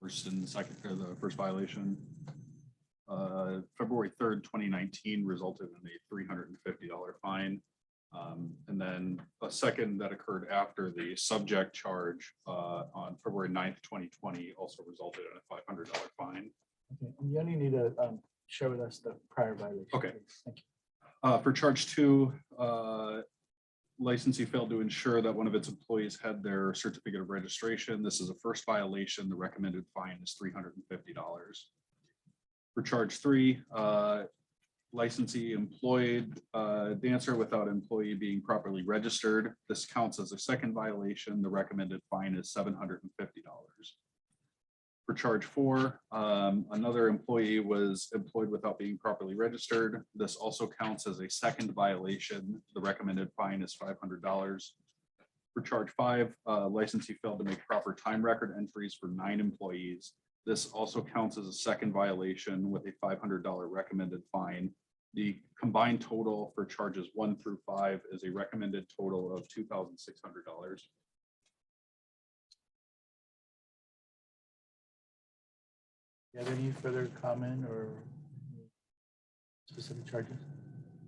First and second, or the first violation. February 3rd, 2019 resulted in a $350 fine. And then a second that occurred after the subject charge on February 9th, 2020 also resulted in a $500 fine. Okay, and you only need to share with us the prior violation. Okay. Please. Thank you. For charge 2, licensee failed to ensure that one of its employees had their certificate of registration. This is a first violation. The recommended fine is $350. For charge 3, licensee employed dancer without employee being properly registered. This counts as a second violation. The recommended fine is $750. For charge 4, another employee was employed without being properly registered. This also counts as a second violation. The recommended fine is $500. For charge 5, licensee failed to make proper time record entries for 9 employees. This also counts as a second violation with a $500 recommended fine. The combined total for charges 1 through 5 is a recommended total of $2,600. Do you have any further comment or specific charges?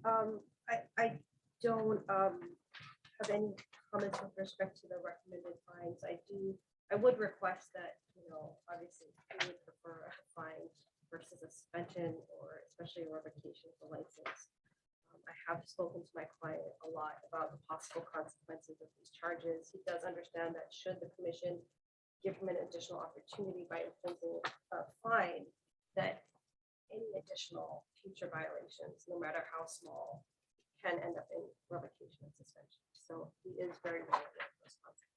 I don't have any comments with respect to the recommended fines. I would request that, obviously we would prefer a fine versus a suspension, or especially a revocation of the license. I have spoken to my client a lot about the possible consequences of these charges. He does understand that should the commission give him an additional opportunity by imposing a fine, that any additional future violations, no matter how small, can end up in revocation and suspension. So he is very aware of those consequences.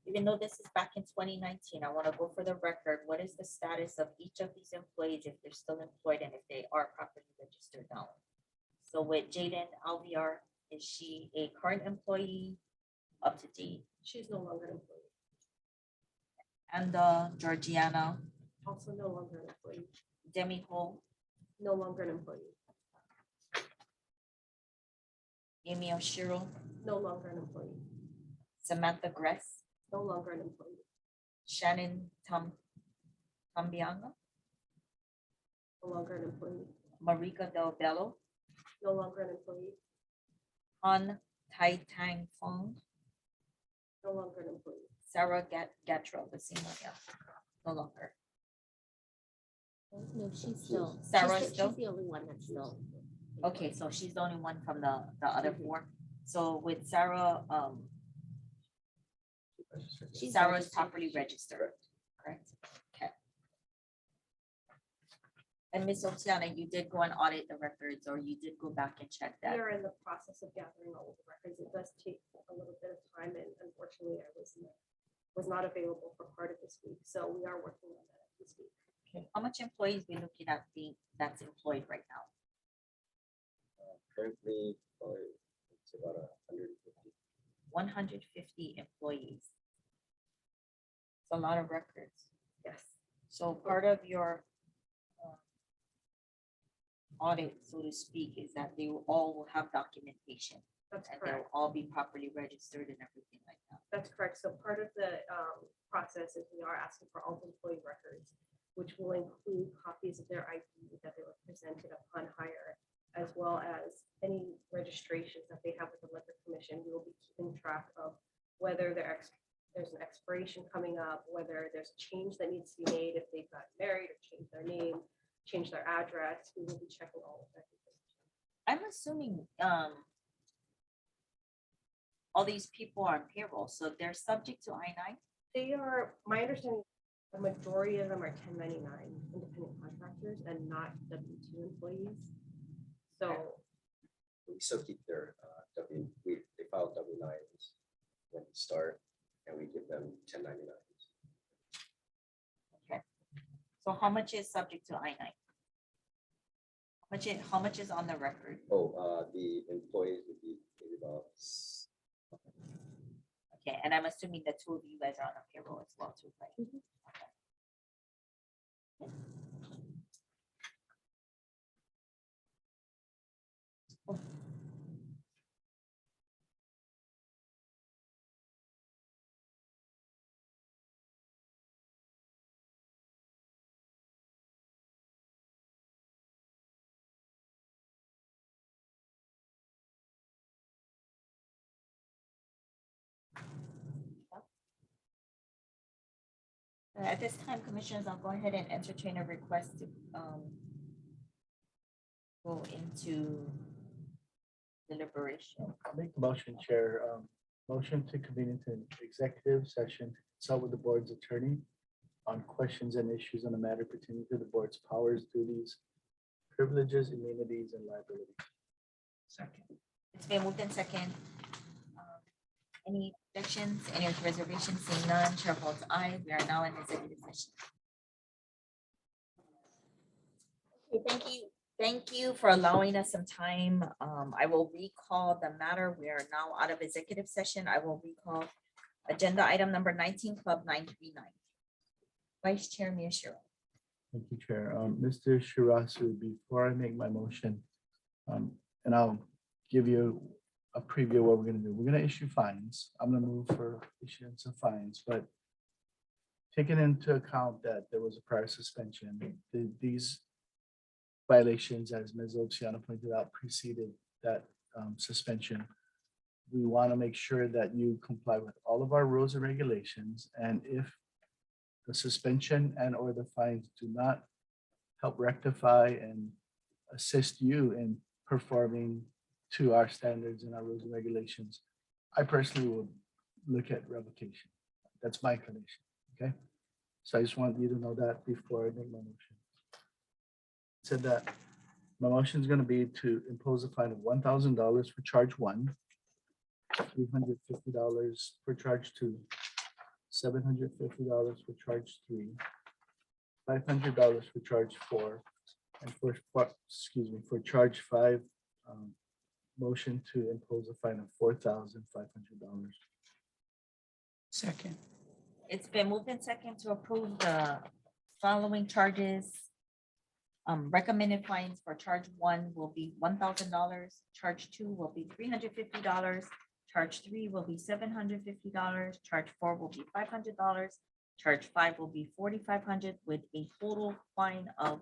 Even though this is back in 2019, I want to go for the record. What is the status of each of these employees, if they're still employed and if they are properly registered now? So with Jaden Alviar, is she a current employee, up to date? She's no longer an employee. and Georgiana, Also no longer an employee. Demi Ho, No longer an employee. Amy Oshiro, No longer an employee. Samantha Gress, No longer an employee. Shannon Tambianga, No longer an employee. Marika Del Bello, No longer an employee. Han Tai Tang Fong, No longer an employee. Sarah Gatrell, the same one, yeah, no longer. No, she's still. Sarah she's still? the only one that's still. Okay, so she's the only one from the other four. So with Sarah, She's Sarah is registered. properly registered, correct? Okay. And Ms. Otiana, you did go and audit the records, or you did go back and check We that? are in the process of gathering all of the records. It does take a little bit of time, and unfortunately, I was not available for part of this week. So we are working on that this week. Okay, how much employees we looking at that's employed right now? Currently, it's about 150. 150 employees. It's a lot of records. Yes. So part of your audit, so to speak, is that they all will have documentation. That's and correct. they'll all be properly registered and everything like that. That's correct. So part of the process is we are asking for all employee records, which will include copies of their ID that they were presented upon hire, as well as any registrations that they have with the Liquor Commission. We will be keeping track of whether there's an expiration coming up, whether there's a change that needs to be made if they've got married or changed their name, change their address. We will be checking all of that. I'm assuming all these people are on payroll, so they're subject to I-9? They are, my understanding, the majority of them are 1099 independent contractors and not W-2 employees. So We still keep their they file W-9s when we start, and we give them 1099s. Okay. So how much is subject to I-9? How much is on the record? Oh, the employees would be maybe about. Okay, and I'm assuming the two of you guys are on the payroll as well too, right? Okay. At this time, commissioners, I'll go ahead and entertain a request to go into deliberation. I'll make the motion, Chair. Motion to convene into an executive session to consult with the board's attorney on questions and issues on the matter pertaining to the board's powers, duties, privileges, immunities, and liabilities. Second. It's been moved in second. Any objections, any reservations? Seeing none, chair votes aye. We are now in executive session. Okay, thank you. Thank you for allowing us some time. I will recall the matter. We are now out of executive session. I will recall agenda item number 19, Club 939. Vice Chair Miyashiro. Thank you, Chair. Mr. Shirasu, before I make my motion, and I'll give you a preview of what we're gonna do. We're gonna issue fines. I'm gonna move for issuance of fines, but taking into account that there was a prior suspension, these violations, as Ms. Otiana pointed out, preceded that suspension. We want to make sure that you comply with all of our rules and regulations, and if the suspension and or the fines do not help rectify and assist you in performing to our standards and our rules and regulations, I personally would look at revocation. That's my inclination, okay? So I just want you to know that before I make my motion. Said that my motion is going to be to impose a fine of $1,000 for charge 1, $350 for charge 2, $750 for charge 3, $500 for charge 4, and for charge 5, motion to impose a fine of $4,500. Second. It's been moved in second to approve the following charges. Recommended fines for charge one will be $1,000. Charge two will be $350. Charge three will be $750. Charge four will be $500. Charge five will be $4,500 with a total fine of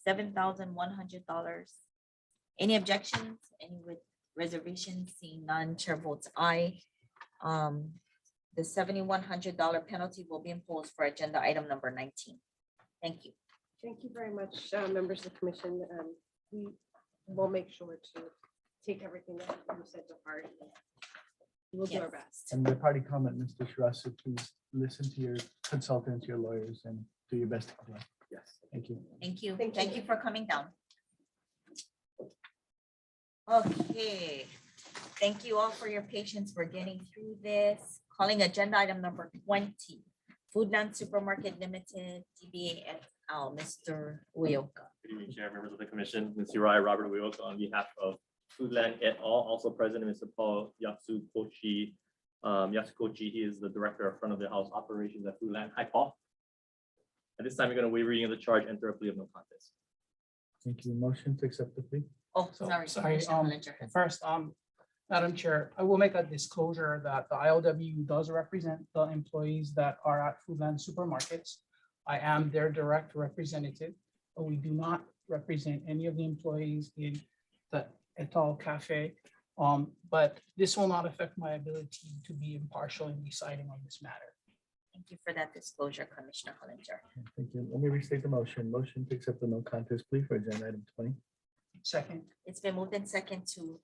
$7,100. Any objections? Any with reservations? Seeing none, chair votes aye. The $7,100 penalty will be imposed for agenda item number 19. Thank you. Thank you very much, members of the commission. We will make sure to take everything that you said to heart. We'll do our Yes. best. And the party comment, Mr. Shirasu, please listen to your consultants, your lawyers, and do your best to comply. Yes. Thank you. Thank you. Thank Thank you. you for coming down. Okay. Thank you all for your patience. We're getting through this. Calling agenda item number 20. Foodland Supermarket Limited, DBA et al. Mr. Uyoka. Good evening, Chair, members of the commission, Ms. Uriah Robert Uyoka on behalf of Foodland et al. Also present, Mr. Paul Yatsukochi. Yatsukochi, he is the director of front of the house operations at Foodland. Hi, Paul. At this time, we're going to waive reading of the charge, enter a plea of no contest. Thank you. Motion to accept the plea. Oh, So, sorry. sorry, Commissioner Hollinger has- first, Madam Chair, I will make a disclosure that the ILW does represent the employees that are at Foodland Supermarkets. I am their direct representative, but we do not represent any of the employees in the et al. Cafe. But this will not affect my ability to be impartial in deciding on this matter. Thank you for that disclosure, Commissioner Hollinger. Thank you. Let me restate the motion. Motion to accept the no contest plea for agenda item 20. Second, It's been moved in second to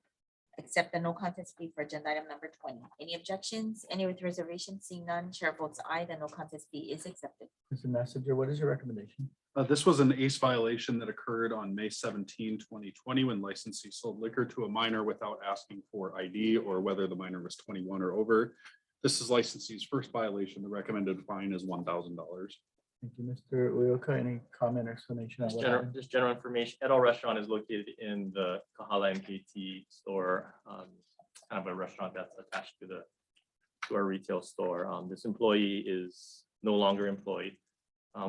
accept the no contest plea for agenda item number 20. Any objections? Any with reservations? Seeing none, chair votes aye. The no contest plea is accepted. Mr. Messenger, what is your recommendation? This was an ACE violation that occurred on May 17, 2020, when licensee sold liquor to a minor without asking for ID or whether the minor was 21 or over. This is licensee's first violation. The recommended fine is $1,000. Thank you, Mr. Uyoka. Any comment or explanation on what happened? Just general information, et al. Restaurant is located in the Kahala MKT store, kind of a restaurant that's attached to our retail store. This employee is no longer employed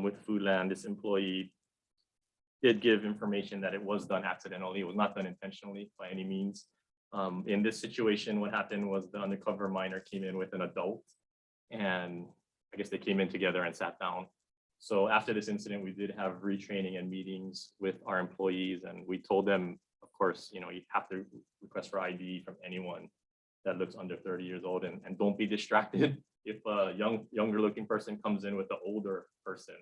with Foodland. This employee did give information that it was done accidentally. It was not done intentionally by any means. In this situation, what happened was the undercover minor came in with an adult, and I guess they came in together and sat down. So after this incident, we did have retraining and meetings with our employees, and we told them, of course, you have to request for ID from anyone that looks under 30 years old, and don't be distracted if a younger looking person comes in with an older person,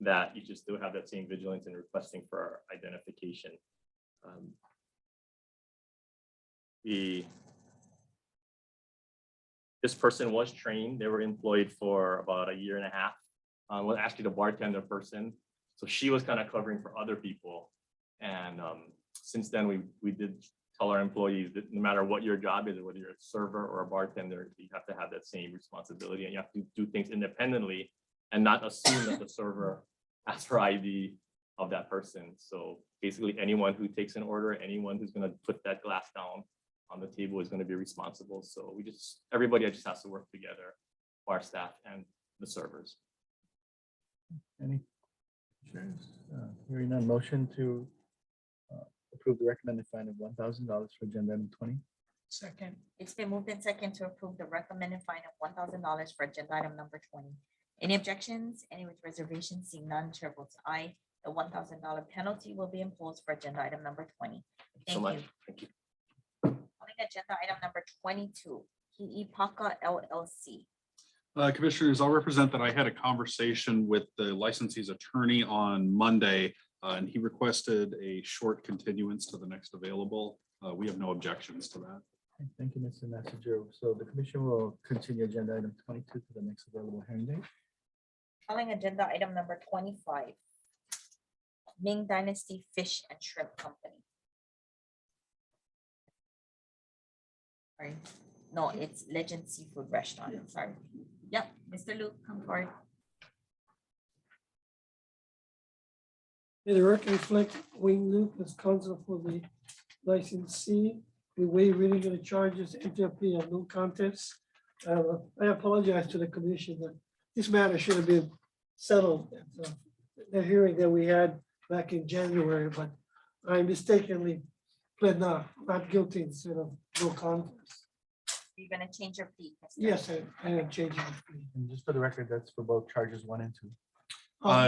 that you just still have that same vigilance in requesting for identification. This person was trained. They were employed for about a year and a half. Well, actually the bartender person. So she was kind of covering for other people. And since then, we did tell our employees that no matter what your job is, whether you're a server or a bartender, you have to have that same responsibility, and you have to do things independently and not assume that the server asks for ID of that person. So basically anyone who takes an order, anyone who's going to put that glass down on the table is going to be responsible. So everybody just has to work together, our staff and the servers. Any? Hearing none, motion to approve the recommended fine of $1,000 for agenda item 20. second, It's been moved in second to approve the recommended fine of $1,000 for agenda item number 20. Any objections? Any with reservations? Seeing none, chair votes aye. The $1,000 penalty will be imposed for agenda item number 20. So Thank much. you. Thank you. Calling agenda item number 22, PE Paka LLC. Commissioners, I'll represent that I had a conversation with the licensee's attorney on Monday, and he requested a short continuance to the next available. We have no objections to that. Thank you, Mr. Messenger. So the commission will continue agenda item 22 to the next available hearing date. Calling agenda item number 25, Ming Dynasty Fish and Shrimp Company. Sorry, no, it's Legend Seafood Restaurant. I'm sorry. Yep, Mr. Luke, come forward. May the record reflect Wayne Luke as counsel for the licensee. We waive reading of the charges, enter a plea of no contest. I apologize to the commission that this matter should have been settled at the hearing that we had back in January, but I mistakenly pled not guilty instead of no contest. You're gonna change your plea. Mr. Yes, I am changing the plea. And just for the record, that's for both charges 1 and 2.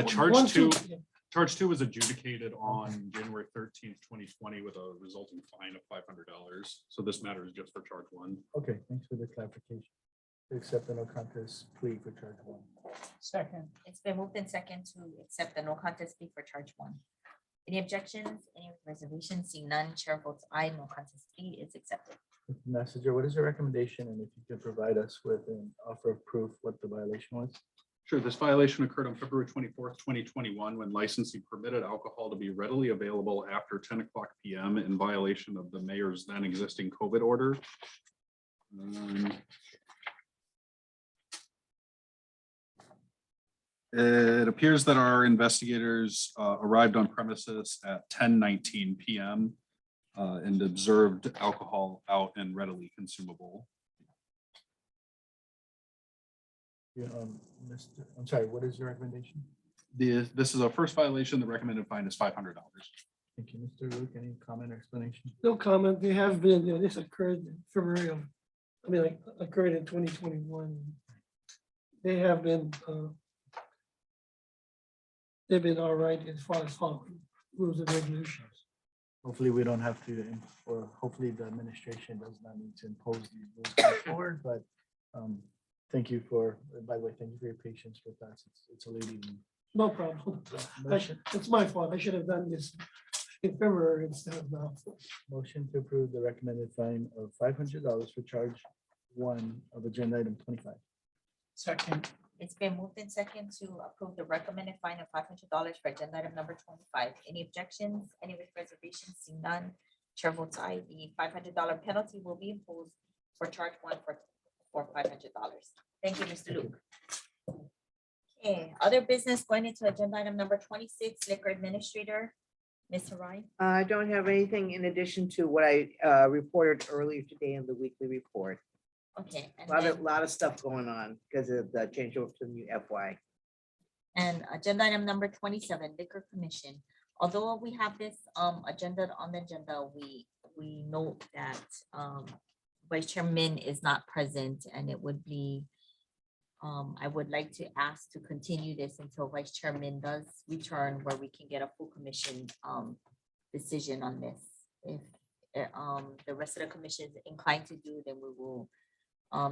Charge one, two, yeah. charge two was adjudicated on January 13th, 2020 with a resulting fine of $500. So this matter is just for charge 1. Okay, thanks for the clarification. To accept the no contest plea for charge 1. Second. It's been moved in second to accept the no contest plea for charge 1. Any objections, any reservations? Seeing none, chair votes aye, no contest plea is accepted. Messenger, what is your recommendation? And if you could provide us with an offer of proof what the violation was? Sure, this violation occurred on February 24th, 2021, when licensee permitted alcohol to be readily available after 10 o'clock PM in violation of the mayor's then existing COVID order. It appears that our investigators arrived on premises at 10:19 PM and observed alcohol out and readily consumable. Yeah, I'm sorry, what is your recommendation? This is a first violation. The recommended fine is $500. Thank you, Mr. Luke. Any comment or explanation? No comment. They have been, this occurred in February of, occurred in 2021. They have been, they've been all right as far as following rules and regulations. Hopefully we don't have to, or hopefully the administration does not need to impose these rules going forward, but thank you for, by the way, thank you for your patience with us. It's a lady. No problem. It's my fault. I should have done this in February instead of now. Motion to approve the recommended fine of $500 for charge 1 of agenda item 25. Second. It's been moved in second to approve the recommended fine of $500 for agenda item number 25. Any objections? Any with reservations? Seeing none, chair votes aye. The $500 penalty will be imposed for charge 1 for $500. Thank you, Mr. Luke. Okay, other business going into agenda item number 26, liquor administrator, Ms. Harai. I don't have anything in addition to what I reported earlier today in the weekly report. Okay, and A then- lot of stuff going on because of the changeover to the new FY. And agenda item number 27, liquor commission. Although we have this agenda on the agenda, we note that Vice Chair Min is not present, and it would be I would like to ask to continue this until Vice Chair Min does return, where we can get a full commission decision on this. If the rest of the commission is inclined to do, then we will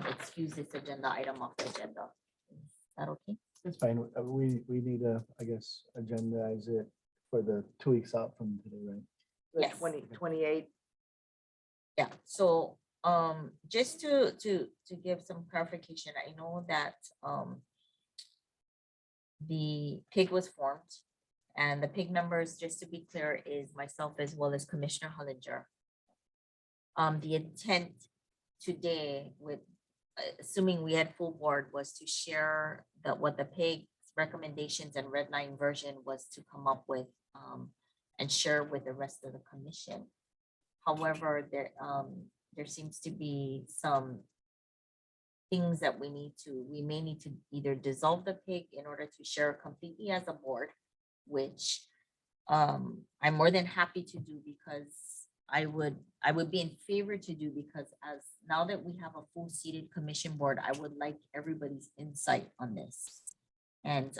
excuse this agenda item off the agenda. Is that okay? It's fine. We need to, I guess, agendize it for the 2 weeks out from today, right? The Yes. 28. Yeah, so just to give some clarification, I know that the PIG was formed, and the PIG members, just to be clear, is myself as well as Commissioner Hollinger. The intent today, with assuming we had full board, was to share what the PIG recommendations and red line version was to come up with and share with the rest of the commission. However, there seems to be some things that we may need to either dissolve the PIG in order to share completely as a board, which I'm more than happy to do, because I would be in favor to do, because as now that we have a full seated commission board, I would like everybody's insight on this. And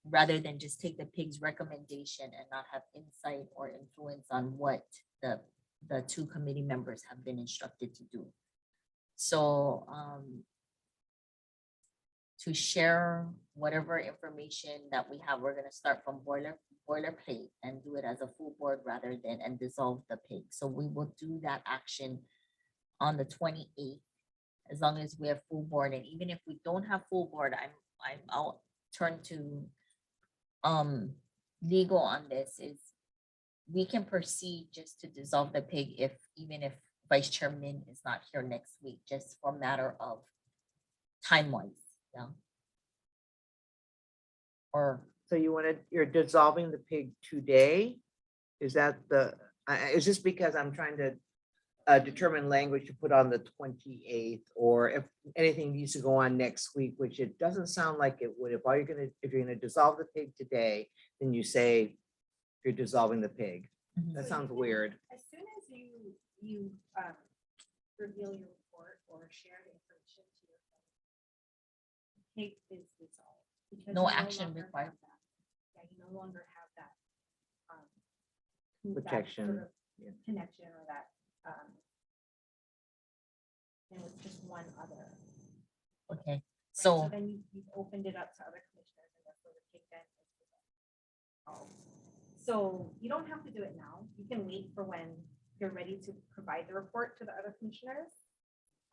rather than just take the PIG's recommendation and not have insight or influence on what the 2 committee members have been instructed to do. So to share whatever information that we have, we're gonna start from boilerplate and do it as a full board rather than and dissolve the PIG. So we will do that action on the 28th, as long as we have full board. And even if we don't have full board, I'll turn to legal on this. Is we can proceed just to dissolve the PIG even if Vice Chair Min is not here next week, just for matter of time-wise, yeah. Or So you're dissolving the PIG today? Is that is this because I'm trying to determine language to put on the 28th, or if anything needs to go on next week, which it doesn't sound like it would. If you're gonna dissolve the pig today, then you say you're dissolving the pig. That sounds weird. As soon as you reveal your report or share the information to your pig is dissolved. because No you action longer required. have that. Yeah, you no longer have that. Protection, sort of yeah. Connection or that. And it's just one other. Okay, Right, so, then you've opened it up to other commissioners and that's where the pig then is dissolved. So you don't have to do it now. You can wait for when you're ready to provide the report to the other commissioners.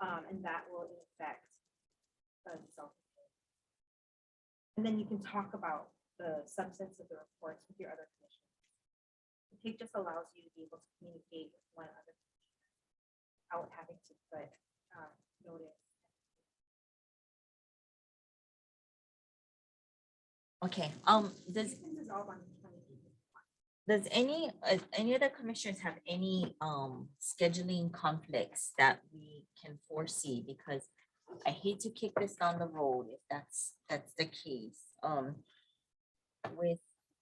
And that will in effect dissolve the pig. And then you can talk about the substance of the reports with your other commissioners. The pig just allows you to be able to communicate with one other commissioner without having to put notice. okay, does, You can dissolve on the 28th. does any other commissioners have any, scheduling conflicts that we can foresee? Because I hate to kick this down the road if that's the case.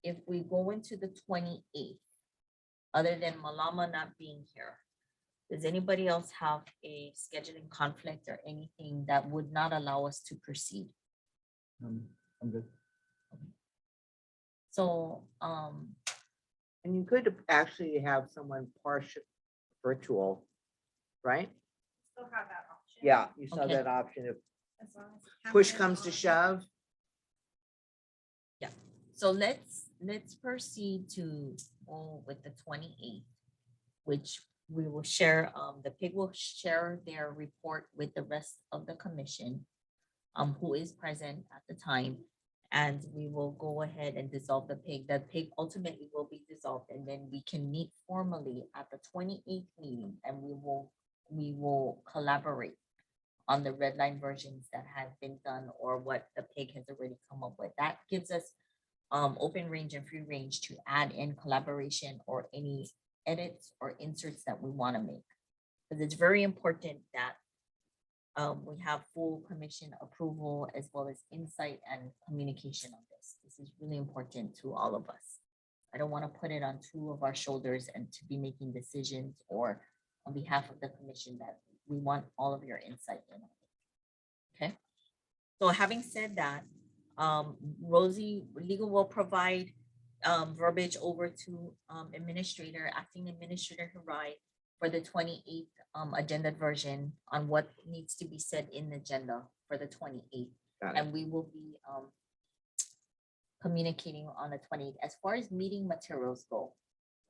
If we go into the 28th, other than Malama not being here, does anybody else have a scheduling conflict or anything that would not allow us to proceed? I'm good. So, And you could actually have someone partial virtual, right? Still have that option. Yeah, you saw Okay. that option. If As long as the push camera comes to is on. shove, so let's proceed to go with the 28th, which we will share, the pig will share their report with the rest of the commission, who is present at the time, and we will go ahead and dissolve the pig. The pig ultimately will be dissolved, and then we can meet formally at the 28th meeting, and we will collaborate on the red line versions that have been done or what the pig has already come up with. That gives us open range and free range to add in collaboration or any edits or inserts that we want to make. Because it's very important that we have full commission approval as well as insight and communication on this. This is really important to all of us. I don't want to put it on two of our shoulders and to be making decisions or on behalf of the commission that we want all of your insight in. Okay. So having said that, Rosie, legal will provide verbiage over to acting administrator Harai for the 28th agenda version on what needs to be said in the agenda for the 28th. got it. And we will be communicating on the 28th. As far as meeting materials go,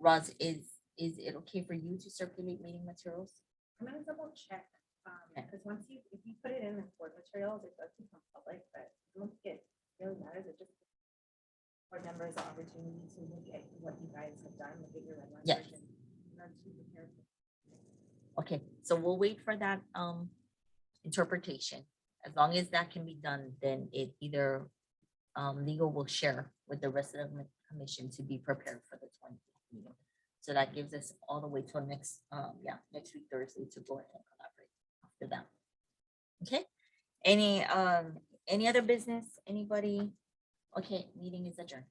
Roz, is it okay for you to circulate meeting materials? I'm gonna double check, because if you put it in the board materials, it does become public, but I don't think it really matters. It just board members the opportunity to look at what you guys have done, look at your red line Yes. version, and then to prepare. Okay, so we'll wait for that interpretation. As long as that can be done, then it either legal will share with the rest of the commission to be prepared for the 20th meeting. So that gives us all the way till next week Thursday to go ahead and collaborate after that. Okay, any other business? Anybody? Okay, meeting is adjourned.